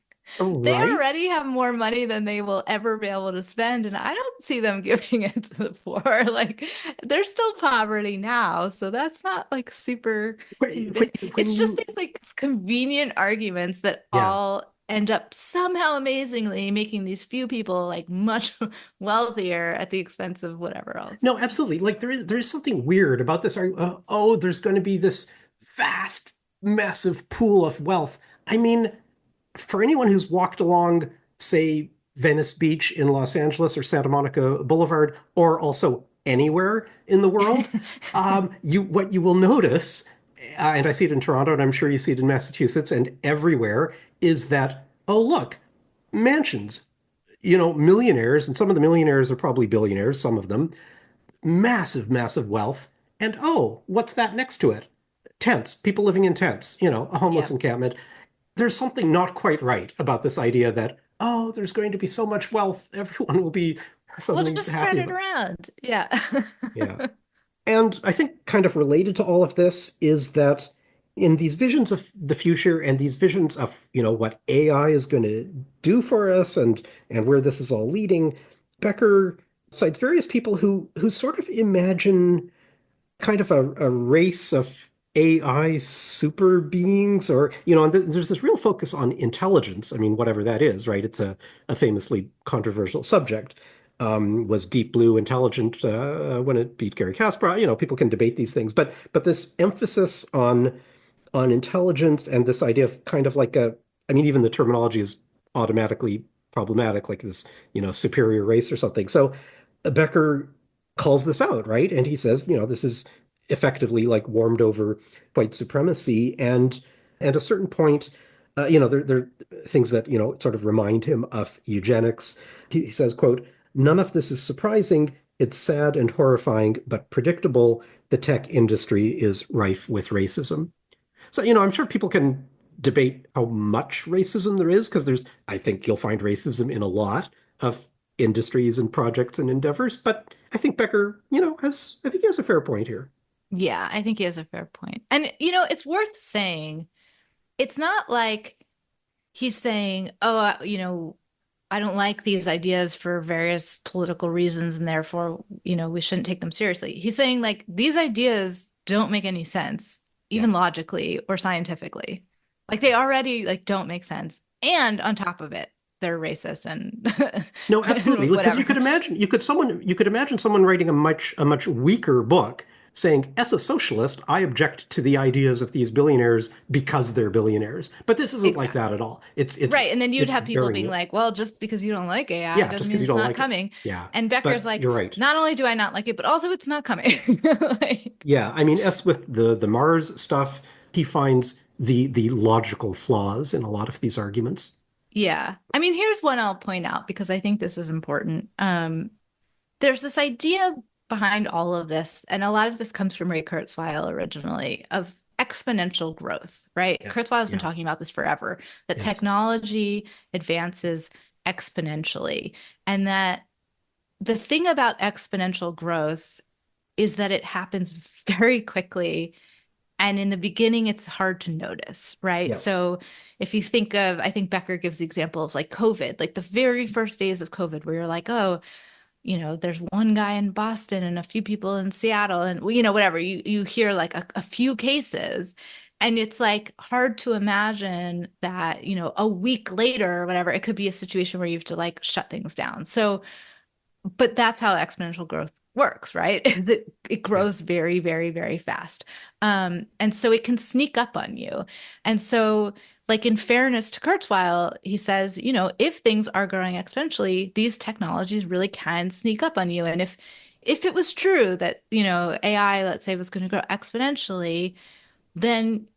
they Right? already have more money than they will ever be able to spend, and I don't see them giving it to the poor. Like there's still poverty now, so that's not like super convinced. When It's just you, these like convenient arguments that yeah. all end up somehow amazingly making these few people like much wealthier at the expense of whatever else. No, absolutely. Like there is something weird about this. Oh, there's going to be this vast, massive pool of wealth. I mean, for anyone who's walked along, say, Venice Beach in Los Angeles or Santa Monica Boulevard, or also anywhere in the world, you what you will notice, and I see it in Toronto, and I'm sure you see it in Massachusetts and everywhere, is that, oh, look, mansions, millionaires, and some of the millionaires are probably billionaires, some of them, massive, massive wealth. And oh, what's that next to it? Tents, people living in tents, a homeless Yeah. encampment. There's something not quite right about this idea that, oh, there's going to be so much wealth, everyone will be We'll suddenly just happy spread it about it. around. Yeah. Yeah. And I think kind of related to all of this is that in these visions of the future and these visions of, what AI is going to do for us and where this is all leading, Becker cites various people who sort of imagine kind of a race of AI super beings, or and there's this real focus on intelligence. I mean, whatever that is, right? It's a famously controversial subject. Was Deep Blue intelligent when it beat Gary Kasparov? People can debate these things, but this emphasis on intelligence and this idea of kind of like I mean, even the terminology is automatically problematic, like this, superior race or something. So Becker calls this out, right? And he says, this is effectively like warmed over white supremacy. And at a certain point, there are things that, sort of remind him of eugenics. He says, quote, none of this is surprising. It's sad and horrifying, but predictable. The tech industry is rife with racism. So, I'm sure people can debate how much racism there is, because I think you'll find racism in a lot of industries and projects and endeavors. But I think Becker, I think he has a fair point here. Yeah, I think he has a fair point. And, it's worth saying, it's not like he's saying, oh, I don't like these ideas for various political reasons, and therefore, we shouldn't take them seriously. He's saying, like, these ideas don't make any sense, Yeah. even logically or scientifically. Like, they already, like, don't make sense. And on top of it, they're racist and, No, absolutely. and Because whatever. you could imagine someone writing a much weaker book saying, as a socialist, I object to the ideas of these billionaires because they're billionaires. But this isn't like that Exactly. at all. It's Right. And then you'd it's have people very, being like, well, just because you don't like AI yeah, doesn't just mean because you it's don't not like it. coming. Yeah. And Becker's But like, you're right. not only do I not like it, but also it's not coming. Like, Yeah, I mean, as with the Mars stuff, he finds the logical flaws in a lot of these arguments. yeah. I mean, here's one I'll point out because I think this is important. There's this idea behind all of this, and a lot of this comes from Ray Kurzweil originally, of exponential growth, right? Yeah, Kurzweil's been yeah, talking about this forever, that yes, technology advances exponentially, and that the thing about exponential growth is that it happens very quickly. And in the beginning, it's hard to notice, right? yes, So if you think of, I think Becker gives the example of like COVID, like the very first days of COVID, where you're like, oh, there's one guy in Boston and a few people in Seattle, and whatever. You hear like a few cases, and it's like hard to imagine that, a week later or whatever, it could be a situation where you have to like shut things down. So but that's how exponential growth works, right? It yeah, grows very, very, very fast. And so it can sneak up on you. And so, like in fairness to Kurzweil, he says, if things are growing exponentially, these technologies really can sneak up on you. And if it was true that, AI, let's say, was going to grow exponentially, then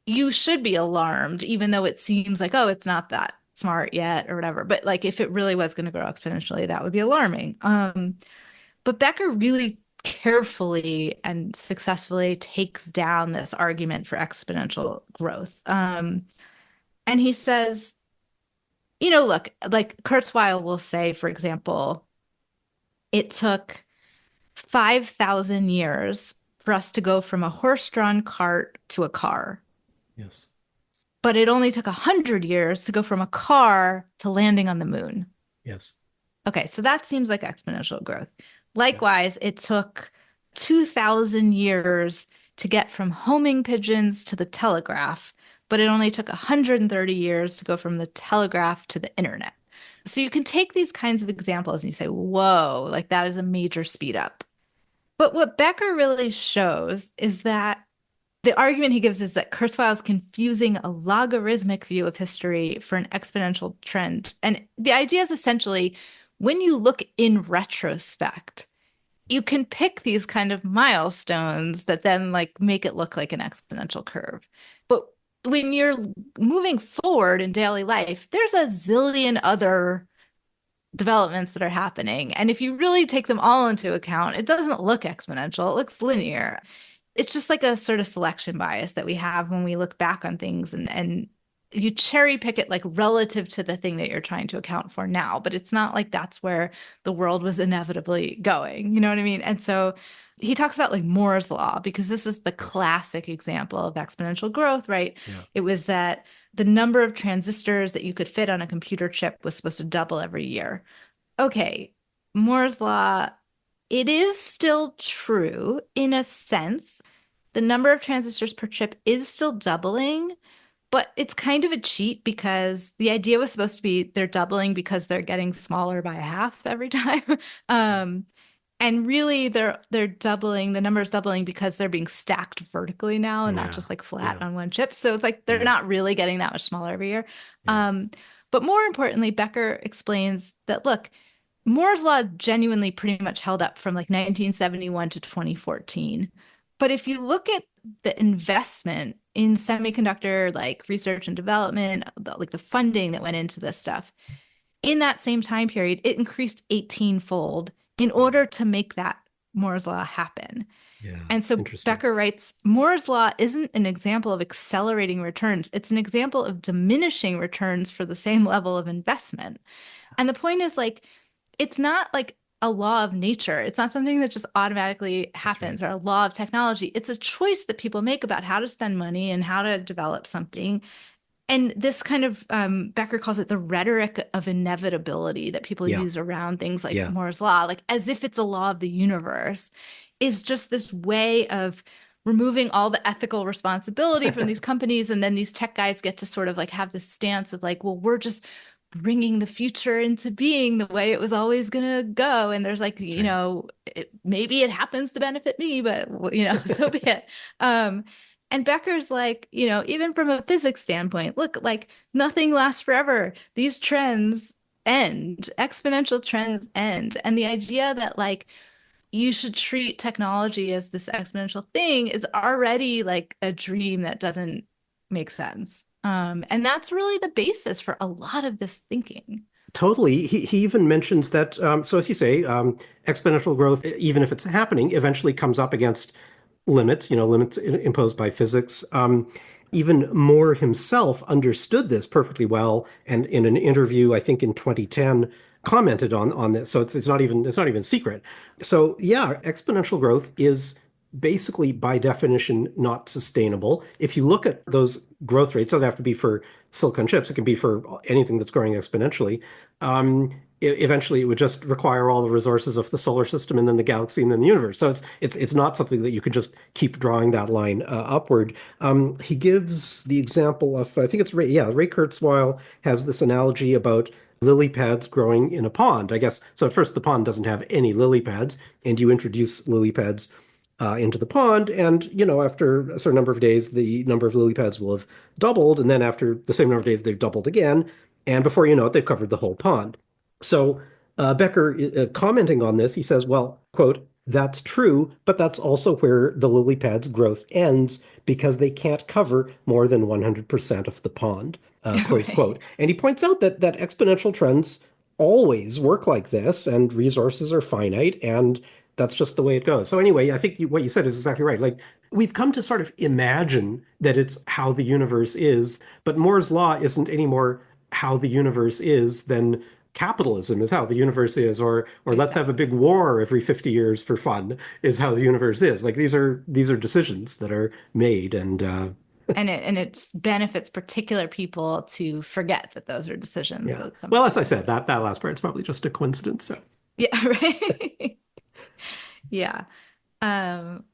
you should be alarmed, even though it seems like, oh, it's not that smart yet or whatever. But like if it really was going to grow exponentially, that would be alarming. But Becker really carefully and successfully takes down this argument for exponential growth. And he says, look, like Kurzweil will say, for example, it took 5,000 years for us to go from a horse-drawn cart to a car. Yes. But it only took 100 years to go from a car to landing on the moon. Yes. Okay, so that seems like exponential growth. Yeah. Likewise, it took 2,000 years to get from homing pigeons to the telegraph, but it only took 130 years to go from the telegraph to the internet. So you can take these kinds of examples and you say, whoa, like that is a major speed up. But what Becker really shows is that the argument he gives is that Kurzweil is confusing a logarithmic view of history for an exponential trend. And the idea is essentially when you look in retrospect, you can pick these kind of milestones that then like make it look like an exponential curve. But when you're moving forward in daily life, there's a zillion other developments that are happening. And if you really take them all into account, it doesn't look exponential, it looks linear. It's just like a sort of selection bias that we have when we look back on things and you cherry pick it like relative to the thing that you're trying to account for now, but it's not like that's where the world was inevitably going. You know what I mean? And so he talks about like Moore's law because this is the Yes. classic example of exponential growth, right? Yeah. It was that the number of transistors that you could fit on a computer chip was supposed to double every year. Okay, Moore's law, it is still true in a sense. The number of transistors per chip is still doubling, but it's kind of a cheat because the idea was supposed to be they're doubling because they're getting smaller by half every time. Um, and really they're doubling, the number is doubling because they're being stacked vertically now and not Yeah. just like flat Yeah. on one chip. So it's like they're Yeah. not really getting that much smaller every year. Yeah. But more importantly, Becker explains that look, Moore's law genuinely pretty much held up from like 1971 to 2014. But if you look at the investment in semiconductor like research and development, like the funding that went into this stuff, in that same time period, it increased 18-fold in order to make that Moore's law happen. Yeah. And so Interesting. Becker writes, Moore's law isn't an example of accelerating returns. It's an example of diminishing returns for the same level of investment. And the point is like, it's not like a law of nature. It's not something that just automatically That's right. happens or a law of technology. It's a choice that people make about how to spend money and how to develop something. And this kind of, Becker calls it the rhetoric of inevitability that people Yeah. use around things like Yeah. Moore's law, like as if it's a law of the universe, is just this way of removing all the ethical responsibility from these companies. And then these tech guys get to sort of like have this stance of like, well, we're just bringing the future into being the way it was always going to go. And there's like, That's you right. know, maybe it happens to benefit me, but, you know, so be it. And Becker's like, you know, even from a physics standpoint, look, like nothing lasts forever. These trends end, exponential trends end. And the idea that like you should treat technology as this exponential thing is already like a dream that doesn't make sense. And that's really the basis for a lot of this thinking. Totally. He even mentions that, so as you say, exponential growth, even if it's happening, eventually comes up against limits, limits imposed by physics. Even Moore himself understood this perfectly well, and in an interview, I think in 2010, commented on this. So it's not even secret. So yeah, exponential growth is basically by definition not sustainable. If you look at those growth rates, it doesn't have to be for silicon chips, it can be for anything that's growing exponentially. Eventually it would just require all the resources of the solar system and then the galaxy and then the universe. So it's not something that you could just keep drawing that line upward. He gives the example of, I think it's Ray Kurzweil has this analogy about lily pads growing in a pond. I guess so. At first, the pond doesn't have any lily pads, and you introduce lily pads into the pond, and after a certain number of days, the number of lily pads will have doubled, and then after the same number of days, they've doubled again, and before you know it, they've covered the whole pond. So Becker, commenting on this, he says, "Well, quote, that's true, but that's also where the lily pad's growth ends because they can't cover more than 100% of the pond." Close Right. quote. And he points out that exponential trends always work like this, and resources are finite, and that's just the way it goes. So anyway, I think what you said is exactly right. Like we've come to sort of imagine that it's how the universe is, but Moore's law isn't any more how the universe is than capitalism is how the universe is, or let's have a Exactly. big war every 50 years for fun is how the universe is. Like these are decisions that are made, and And it benefits particular people to forget that those are decisions yeah. that some Well, as I people said, make. that last part is probably just a coincidence. So Yeah, right. Yeah. Um,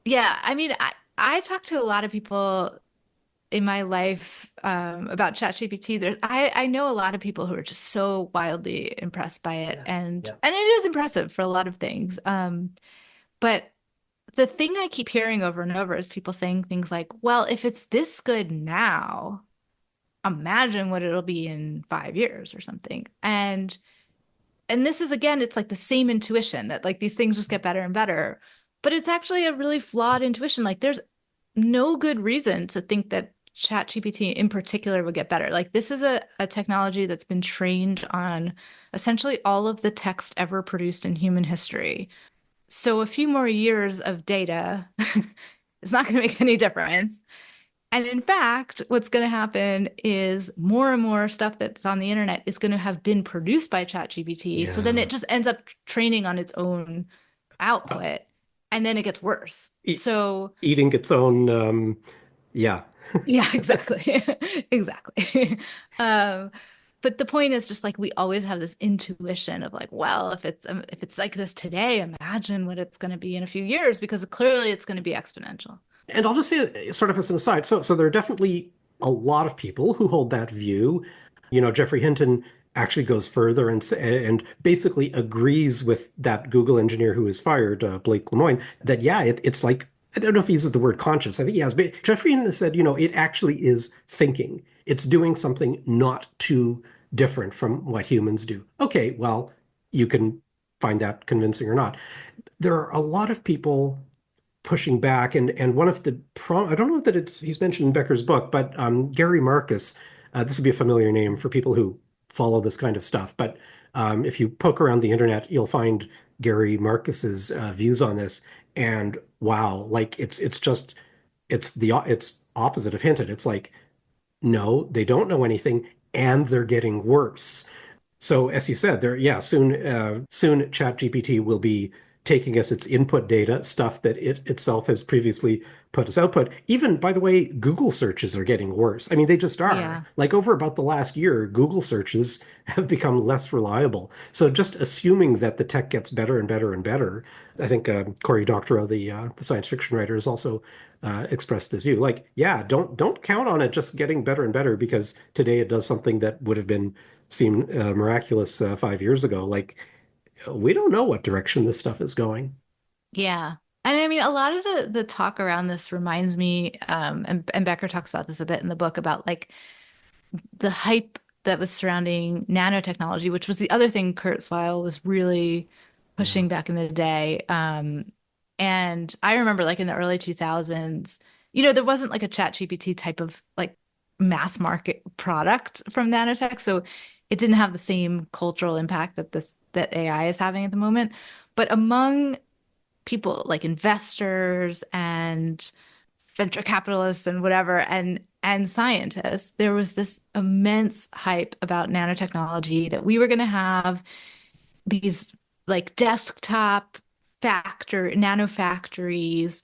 yeah, I mean, I talk to a lot of people in my life about ChatGPT. I know a lot of people who are just so wildly impressed by it, yeah, yeah. and it is impressive for a lot of things. But the thing I keep hearing over and over is people saying things like, "Well, if it's this good now, imagine what it'll be in 5 years or something." And this is again, it's like the same intuition that like these things just get better and better. But it's actually a really flawed intuition. Like there's no good reason to think that ChatGPT in particular would get better. Like this is a technology that's been trained on essentially all of the text ever produced in human history. So a few more years of data is not going to make any difference. And in fact, what's going to happen is more and more stuff that's on the internet is going to have been produced by ChatGPT. So then Yeah. it just ends up training on its own output, and then it gets worse. E So Eating its own, yeah. yeah, exactly. Exactly. Um, but the point is just like we always have this intuition of like, well, if it's like this today, imagine what it's going to be in a few years because clearly it's going to be exponential. And I'll just say, sort of as an aside, so there are definitely a lot of people who hold that view. Jeffrey Hinton actually goes further and basically agrees with that Google engineer who was fired, Blake Lemoine, that yeah, it's like I don't know if he uses the word conscious. I think he has, but Jeffrey Hinton said, it actually is thinking. It's doing something not too different from what humans do. Okay, well, you can find that convincing or not. There are a lot of people pushing back. And one of the I don't know that he's mentioned in Becker's book, but Gary Marcus, this would be a familiar name for people who follow this kind of stuff. But if you poke around the internet, you'll find Gary Marcus's views on this. And wow, like it's opposite of Hinton. It's like no, they don't know anything, and they're getting worse. So as you said, soon ChatGPT will be taking us its input data, stuff that it itself has previously put as output. Even, by the way, Google searches are getting worse. I mean, they just are. Yeah. Like over about the last year, Google searches have become less reliable. So just assuming that the tech gets better and better and better, I think Cory Doctorow, the science fiction writer, has also expressed this view. Like, yeah, don't count on it just getting better and better because today it does something that would have been seemed miraculous 5 years ago. Like, we don't know what direction this stuff is going. Yeah. And I mean, a lot of the talk around this reminds me, and Becker talks about this a bit in the book about like the hype that was surrounding nanotechnology, which was the other thing Kurzweil was really Yeah. pushing back in the day. And I remember like in the early 2000s, there wasn't like a chat GPT type of like mass market product from nanotech. So it didn't have the same cultural impact that AI is having at the moment. But among people like investors and venture capitalists and whatever and scientists, there was this immense hype about nanotechnology that we were going to have these like desktop nano factories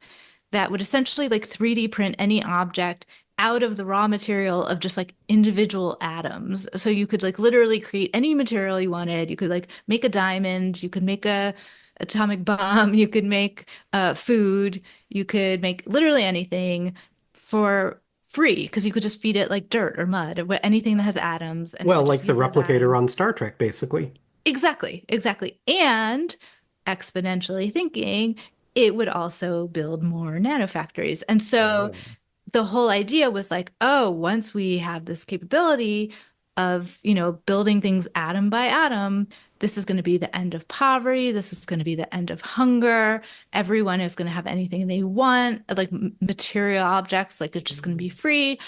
that would essentially like 3D print any object out of the raw material of just like individual atoms. So you could like literally create any material you wanted. You could like make a diamond, you could make a atomic bomb, you could make food, you could make literally anything for free because you could just feed it like dirt or mud or anything that has atoms and it Well, would like just the use those replicator atoms. on Star Trek, basically. Exactly, exactly. And exponentially thinking, it would also build more nanofactories. And so Oh. the whole idea was like, oh, once we have this capability of, building things atom by atom, this is going to be the end of poverty. This is going to be the end of hunger. Everyone is going to have anything they want, like material objects, like they're just going to be free.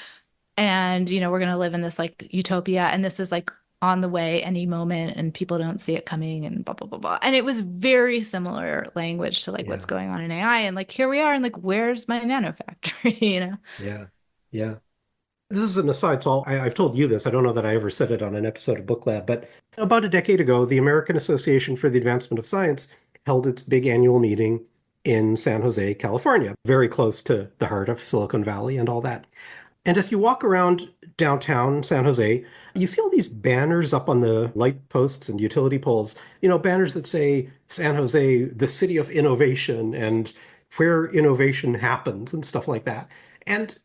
And, we're going to live in this like utopia. And this is like on the way any moment and people don't see it coming and blah, blah, blah, blah. And it was very similar language to like what's Yeah, going on in AI. And like, here we are. And like, where's my nano factory? yeah, yeah. this is an aside, so I've told you this. I don't know that I ever said it on an episode of BookLab, but about a decade ago, the American Association for the Advancement of Science held its big annual meeting in San Jose, California, very close to the heart of Silicon Valley and all that. And as you walk around downtown San Jose, you see all these banners up on the light posts and utility poles, banners that say San Jose, the city of innovation and where innovation happens and stuff like that. And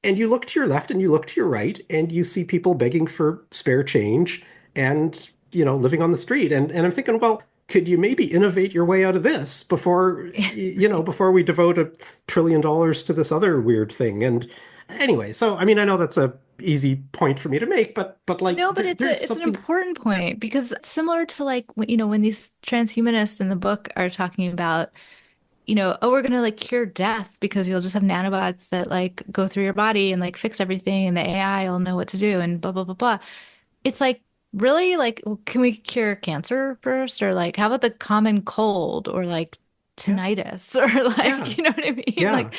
and you look to your left and you look to your right and you see people begging for spare change and, living on the street. And I'm thinking, well, could you maybe innovate your way out of this before we devote $1 trillion to this other weird thing? And anyway, so I mean, I know that's a easy point for me to make, but like No, but there's it's an something. important point because similar to like when these transhumanists in the book are talking about, oh, we're gonna like cure death because you'll just have nanobots that like go through your body and like fix everything and the AI will know what to do and blah blah blah blah. It's like really like can we cure cancer first or like how about the common cold or like Yeah, tinnitus or like yeah, you know what I mean? yeah.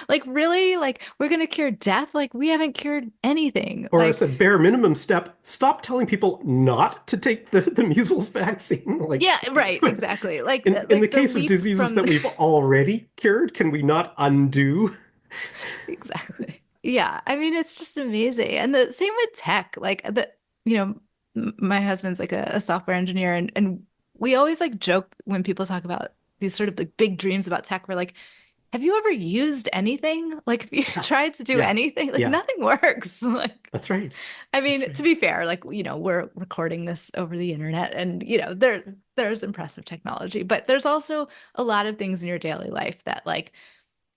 Like really like we're gonna cure death? Like we haven't cured anything. Or as Like a bare minimum step, stop telling people not to take the measles vaccine. Like, yeah, right, exactly. in the Like the case of leap diseases from that we've already cured, can we not undo? exactly. Yeah, I mean it's just amazing. And the same with tech. Like you know, my husband's like a software engineer and we always like joke when people talk about these sort of like big dreams about tech. We're like, have you ever used anything? Like, have you Yeah, tried to do yeah, anything? Like, yeah. nothing works. Like, That's right. I That's mean, to right. be fair, like, we're recording this over the internet and, there's impressive technology, but there's also a lot of things in your daily life that like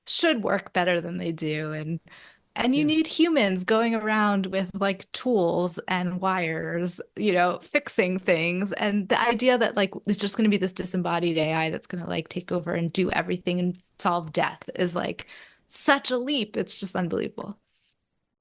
should work better than they do. And you Yeah. need humans going around with like tools and wires, fixing things. And the idea that like it's just going to be this disembodied AI that's going to like take over and do everything and solve death is like such a leap. It's just unbelievable.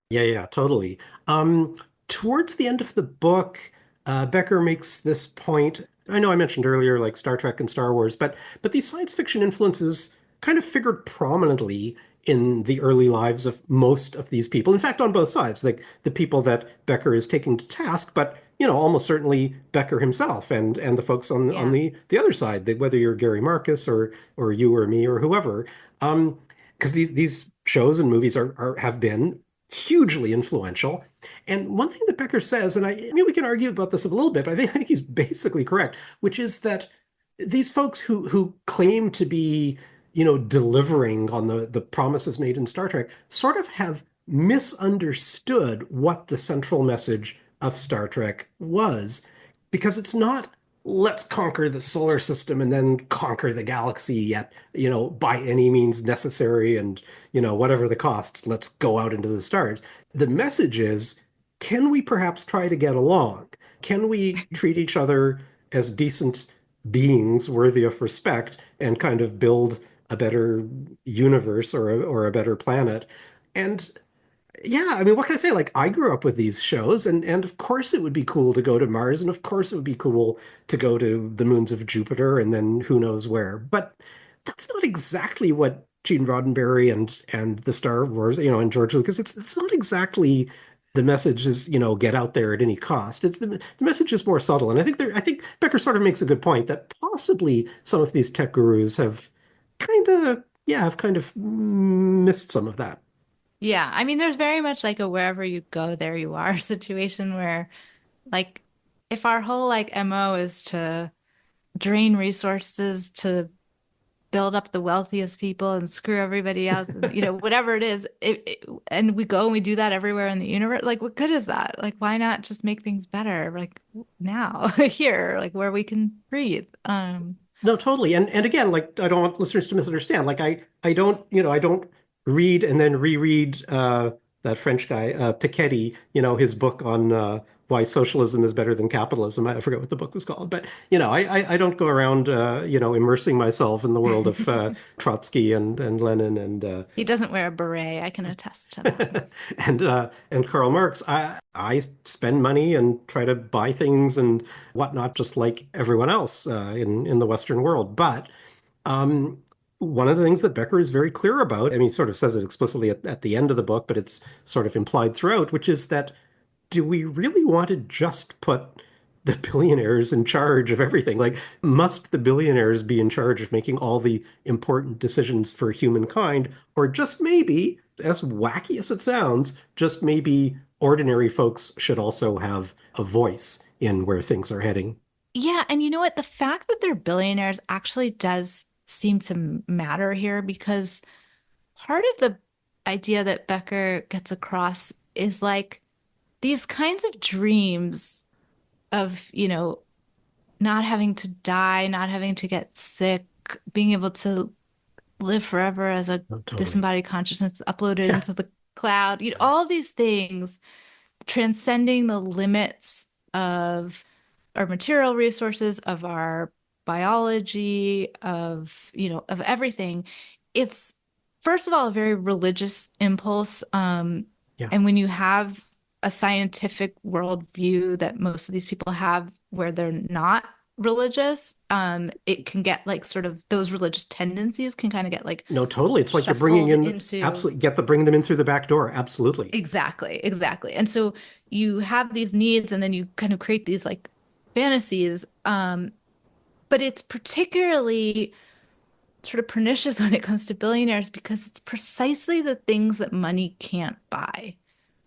Yeah, yeah, totally. Um, Towards the end of the book, Becker makes this point. I know I mentioned earlier, like Star Trek and Star Wars, but these science fiction influences kind of figured prominently in the early lives of most of these people. In fact, on both sides, like the people that Becker is taking to task, but almost certainly Becker himself and the folks on Yeah. the other side, whether you're Gary Marcus or you or me or whoever. Because these shows and movies have been hugely influential. And one thing that Becker says, and I mean, we can argue about this a little bit, but I think he's basically correct, which is that these folks who claim to be, delivering on the promises made in Star Trek sort of have misunderstood what the central message of Star Trek was, because it's not let's conquer the solar system and then conquer the galaxy at, by any means necessary and, whatever the costs, let's go out into the stars. The message is, can we perhaps try to get along? Can we treat each other as decent beings worthy of respect and kind of build a better universe or a better planet? And yeah, I mean, what can I say? Like, I grew up with these shows, and of course it would be cool to go to Mars, and of course it would be cool to go to the moons of Jupiter, and then who knows where. But that's not exactly what Gene Roddenberry and the Star Wars, and George Lucas. It's not exactly the message is, get out there at any cost. It's the message is more subtle, and I think Becker sort of makes a good point that possibly some of these tech gurus have kind of missed some of that. Yeah. I mean, there's very much like a wherever you go, there you are situation where like if our whole like MO is to drain resources to build up the wealthiest people and screw everybody else and whatever it is and we go and we do that everywhere in the universe like what good is that like why not just make things better like now here like where we can breathe No, totally. And again, like I don't want listeners to misunderstand. Like I don't read and then reread that French guy, Piketty, his book on why socialism is better than capitalism. I forget what the book was called, but I don't go around immersing myself in the world of Trotsky and Lenin and he doesn't wear a beret. I can attest to that. and Karl Marx. I spend money and try to buy things and whatnot, just like everyone else in the Western world. But um, one of the things that Becker is very clear about, I mean, he sort of says it explicitly at the end of the book, but it's sort of implied throughout, which is that do we really want to just put the billionaires in charge of everything? Like, must the billionaires be in charge of making all the important decisions for humankind? Or just maybe, as wacky as it sounds, just maybe ordinary folks should also have a voice in where things are heading? Yeah, and you know what? The fact that they're billionaires actually does seem to matter here because part of the idea that Becker gets across is like these kinds of dreams of, not having to die, not having to get sick, being able to live forever as a Oh, totally. disembodied consciousness uploaded Yeah. into the cloud, all these things transcending the limits of our material resources, of our biology, of everything. It's first of all a very religious impulse. Yeah. And when you have a scientific worldview that most of these people have where they're not religious, it can get like sort of those religious tendencies can kind of get like No, totally. It's like you're bringing shuffled in, into. absolutely, bring them in through the back door. Absolutely. Exactly, exactly. And so you have these needs and then you kind of create these like fantasies. But it's particularly sort of pernicious when it comes to billionaires because it's precisely the things that money can't buy.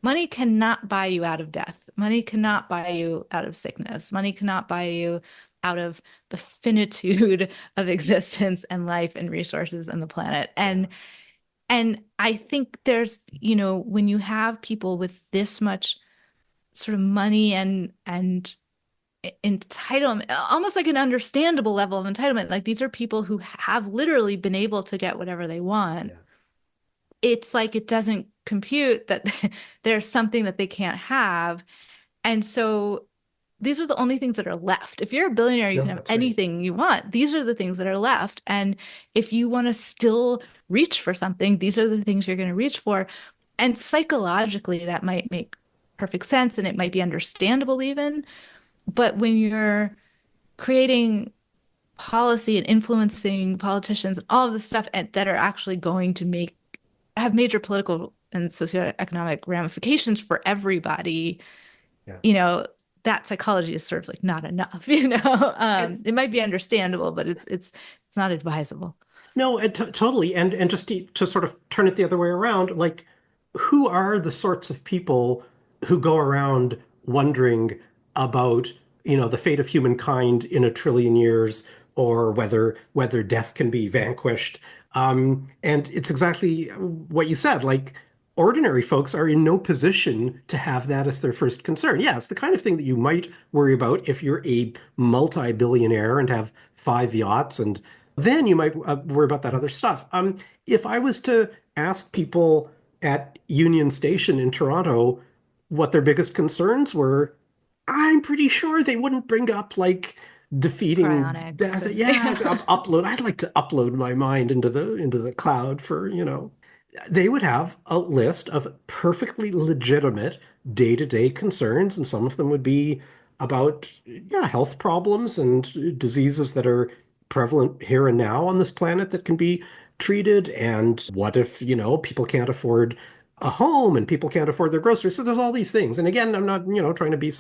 Money cannot buy you out of death. Money cannot buy you out of sickness. Money cannot buy you out of the finitude of existence and life and resources and the planet. Yeah. And I think there's, when you have people with this much sort of money and entitlement, almost like an understandable level of entitlement, like these are people who have literally been able to get whatever they want. Yeah. It's like it doesn't compute that there's something that they can't have. And so these are the only things that are left. If you're a billionaire, you No, can have that's right. anything you want. These are the things that are left. And if you want to still reach for something, these are the things you're going to reach for. And psychologically, that might make perfect sense and it might be understandable even. But when you're creating policy and influencing politicians and all of the stuff that are actually going to have major political and socioeconomic ramifications for everybody, Yeah. you know, that psychology is sort of like not enough, And it might be understandable, but it's not advisable. no, totally. And just to sort of turn it the other way around, like, who are the sorts of people who go around wondering about, the fate of humankind in a trillion years, or whether death can be vanquished? And it's exactly what you said. Like, ordinary folks are in no position to have that as their first concern. Yeah, it's the kind of thing that you might worry about if you're a multi-billionaire and have five yachts, and then you might worry about that other stuff. If I was to ask people at Union Station in Toronto what their biggest concerns were, I'm pretty sure they wouldn't bring up like defeating Cryonics death. and Yeah, upload. I'd like to upload my mind into the cloud for. They would have a list of perfectly legitimate day-to-day concerns, and some of them would be about, yeah, health problems and diseases that are prevalent here and now on this planet that can be treated. And what if, people can't afford a home and people can't afford their groceries? So there's all these things. And again, I'm not, trying to be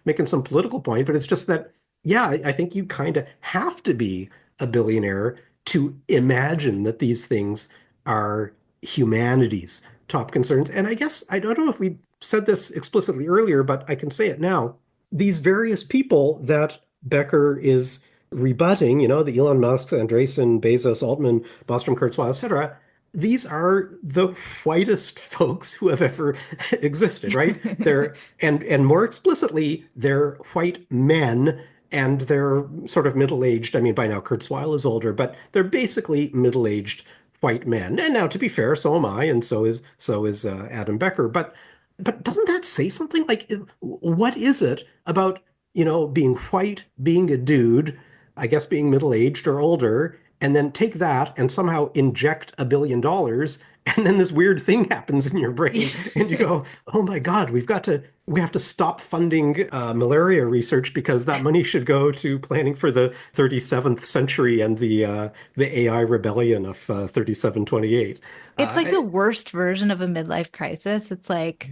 making some political point, but it's just that, yeah, I think you kind of have to be a billionaire to imagine that these things are humanity's top concerns. And I guess I don't know if we said this explicitly earlier, but I can say it now. These various people that Becker is rebutting, the Elon Musks, Andreessen, Bezos, Altman, Bostrom, Kurzweil, etc., these are the whitest folks who have ever existed, right? And more explicitly, they're white men, and they're sort of middle-aged. I mean, by now Kurzweil is older, but they're basically middle-aged white men. And now, to be fair, so am I, and so is Adam Becker. But doesn't that say something? Like, what is it about being white, being a dude, I guess being middle-aged or older, and then take that and somehow inject $1 billion, and then this weird thing happens in your brain, and you go, "Oh my God, we have to stop funding malaria research because that money should go to planning for the 37th century and the AI rebellion of 3728." It's like Uh, the worst version of a midlife crisis. It's like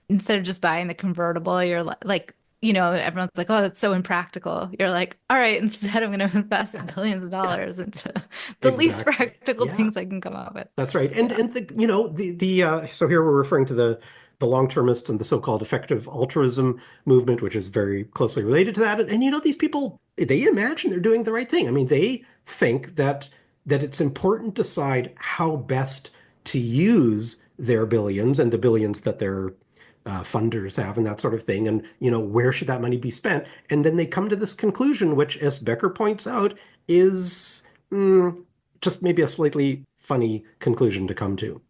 instead of just buying the convertible, you're like, everyone's like, oh, that's so impractical. You're like, all right, instead I'm going to invest billions of yeah, dollars into the least exactly. practical Yeah. things I can come up with. That's right. And Yeah. and the so here we're referring to the long-termists and the so-called effective altruism movement, which is very closely related to that. And these people, they imagine they're doing the right thing. I mean, they think that it's important to decide how best to use their billions and the billions that their funders have and that sort of thing. And where should that money be spent? And then they come to this conclusion, which, as Becker points out, is just maybe a slightly funny conclusion to come to.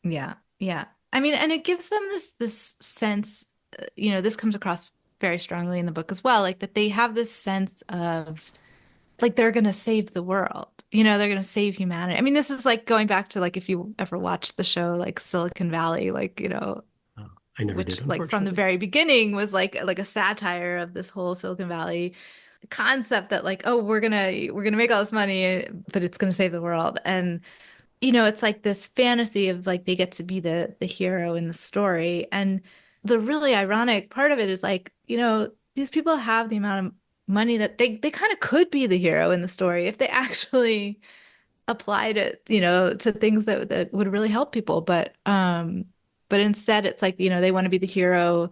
Yeah. Yeah. I mean, and it gives them this sense, this comes across very strongly in the book as well, like that they have this sense of like they're going to save the world. They're going to save humanity. I mean, this is like going back to like if you ever watched the show like Silicon Valley, like, Oh, I never did, which like from the unfortunately. very beginning was like a satire of this whole Silicon Valley concept that like, oh, we're gonna make all this money, but it's gonna save the world. And it's like this fantasy of like they get to be the hero in the story. And the really ironic part of it is like, these people have the amount of money that they kind of could be the hero in the story if they actually applied it, to things that would really help people. But instead it's like, they want to be the hero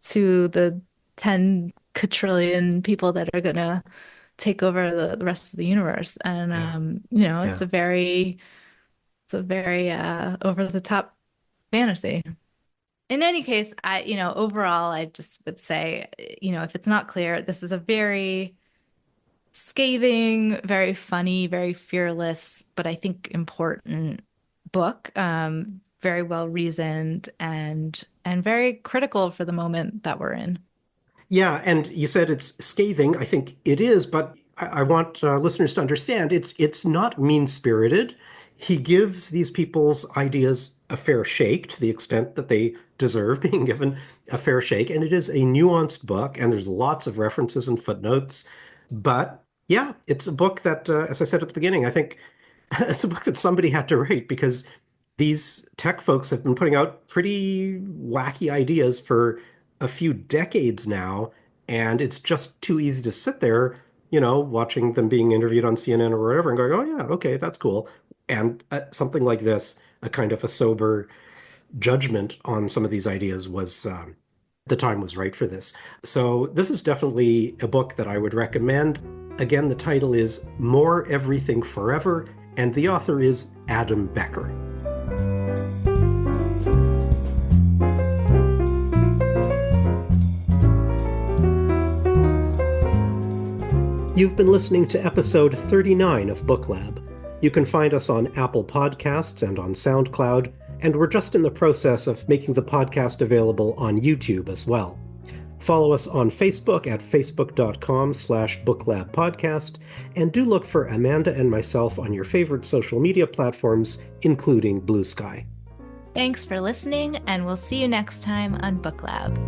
to the 10 quadrillion people that are gonna take over the rest of the universe. And Yeah, it's yeah. a very over the top fantasy. In any case, overall, I just would say, if it's not clear, this is a very scathing, very funny, very fearless, but I think important book. Very well reasoned and very critical for the moment that we're in. Yeah, and you said it's scathing. I think it is, but I want listeners to understand it's not mean-spirited. He gives these people's ideas a fair shake to the extent that they deserve being given a fair shake. And it is a nuanced book, and there's lots of references and footnotes. But yeah, it's a book that, as I said at the beginning, I think it's a book that somebody had to write because these tech folks have been putting out pretty wacky ideas for a few decades now, and it's just too easy to sit there, watching them being interviewed on CNN or wherever and going, "Oh yeah, okay, that's cool." And something like this, a kind of a sober judgment on some of these ideas was the time was right for this. So this is definitely a book that I would recommend. Again, the title is More Everything Forever, and the author is Adam Becker. You've been listening to episode 39 of BookLab. You can find us on Apple Podcasts and on SoundCloud, and we're just in the process of making the podcast available on YouTube as well. Follow us on Facebook at facebook.com/booklabpodcast, and do look for Amanda and myself on your favorite social media platforms, including Blue Sky. Thanks for listening, and we'll see you next time on Book Lab.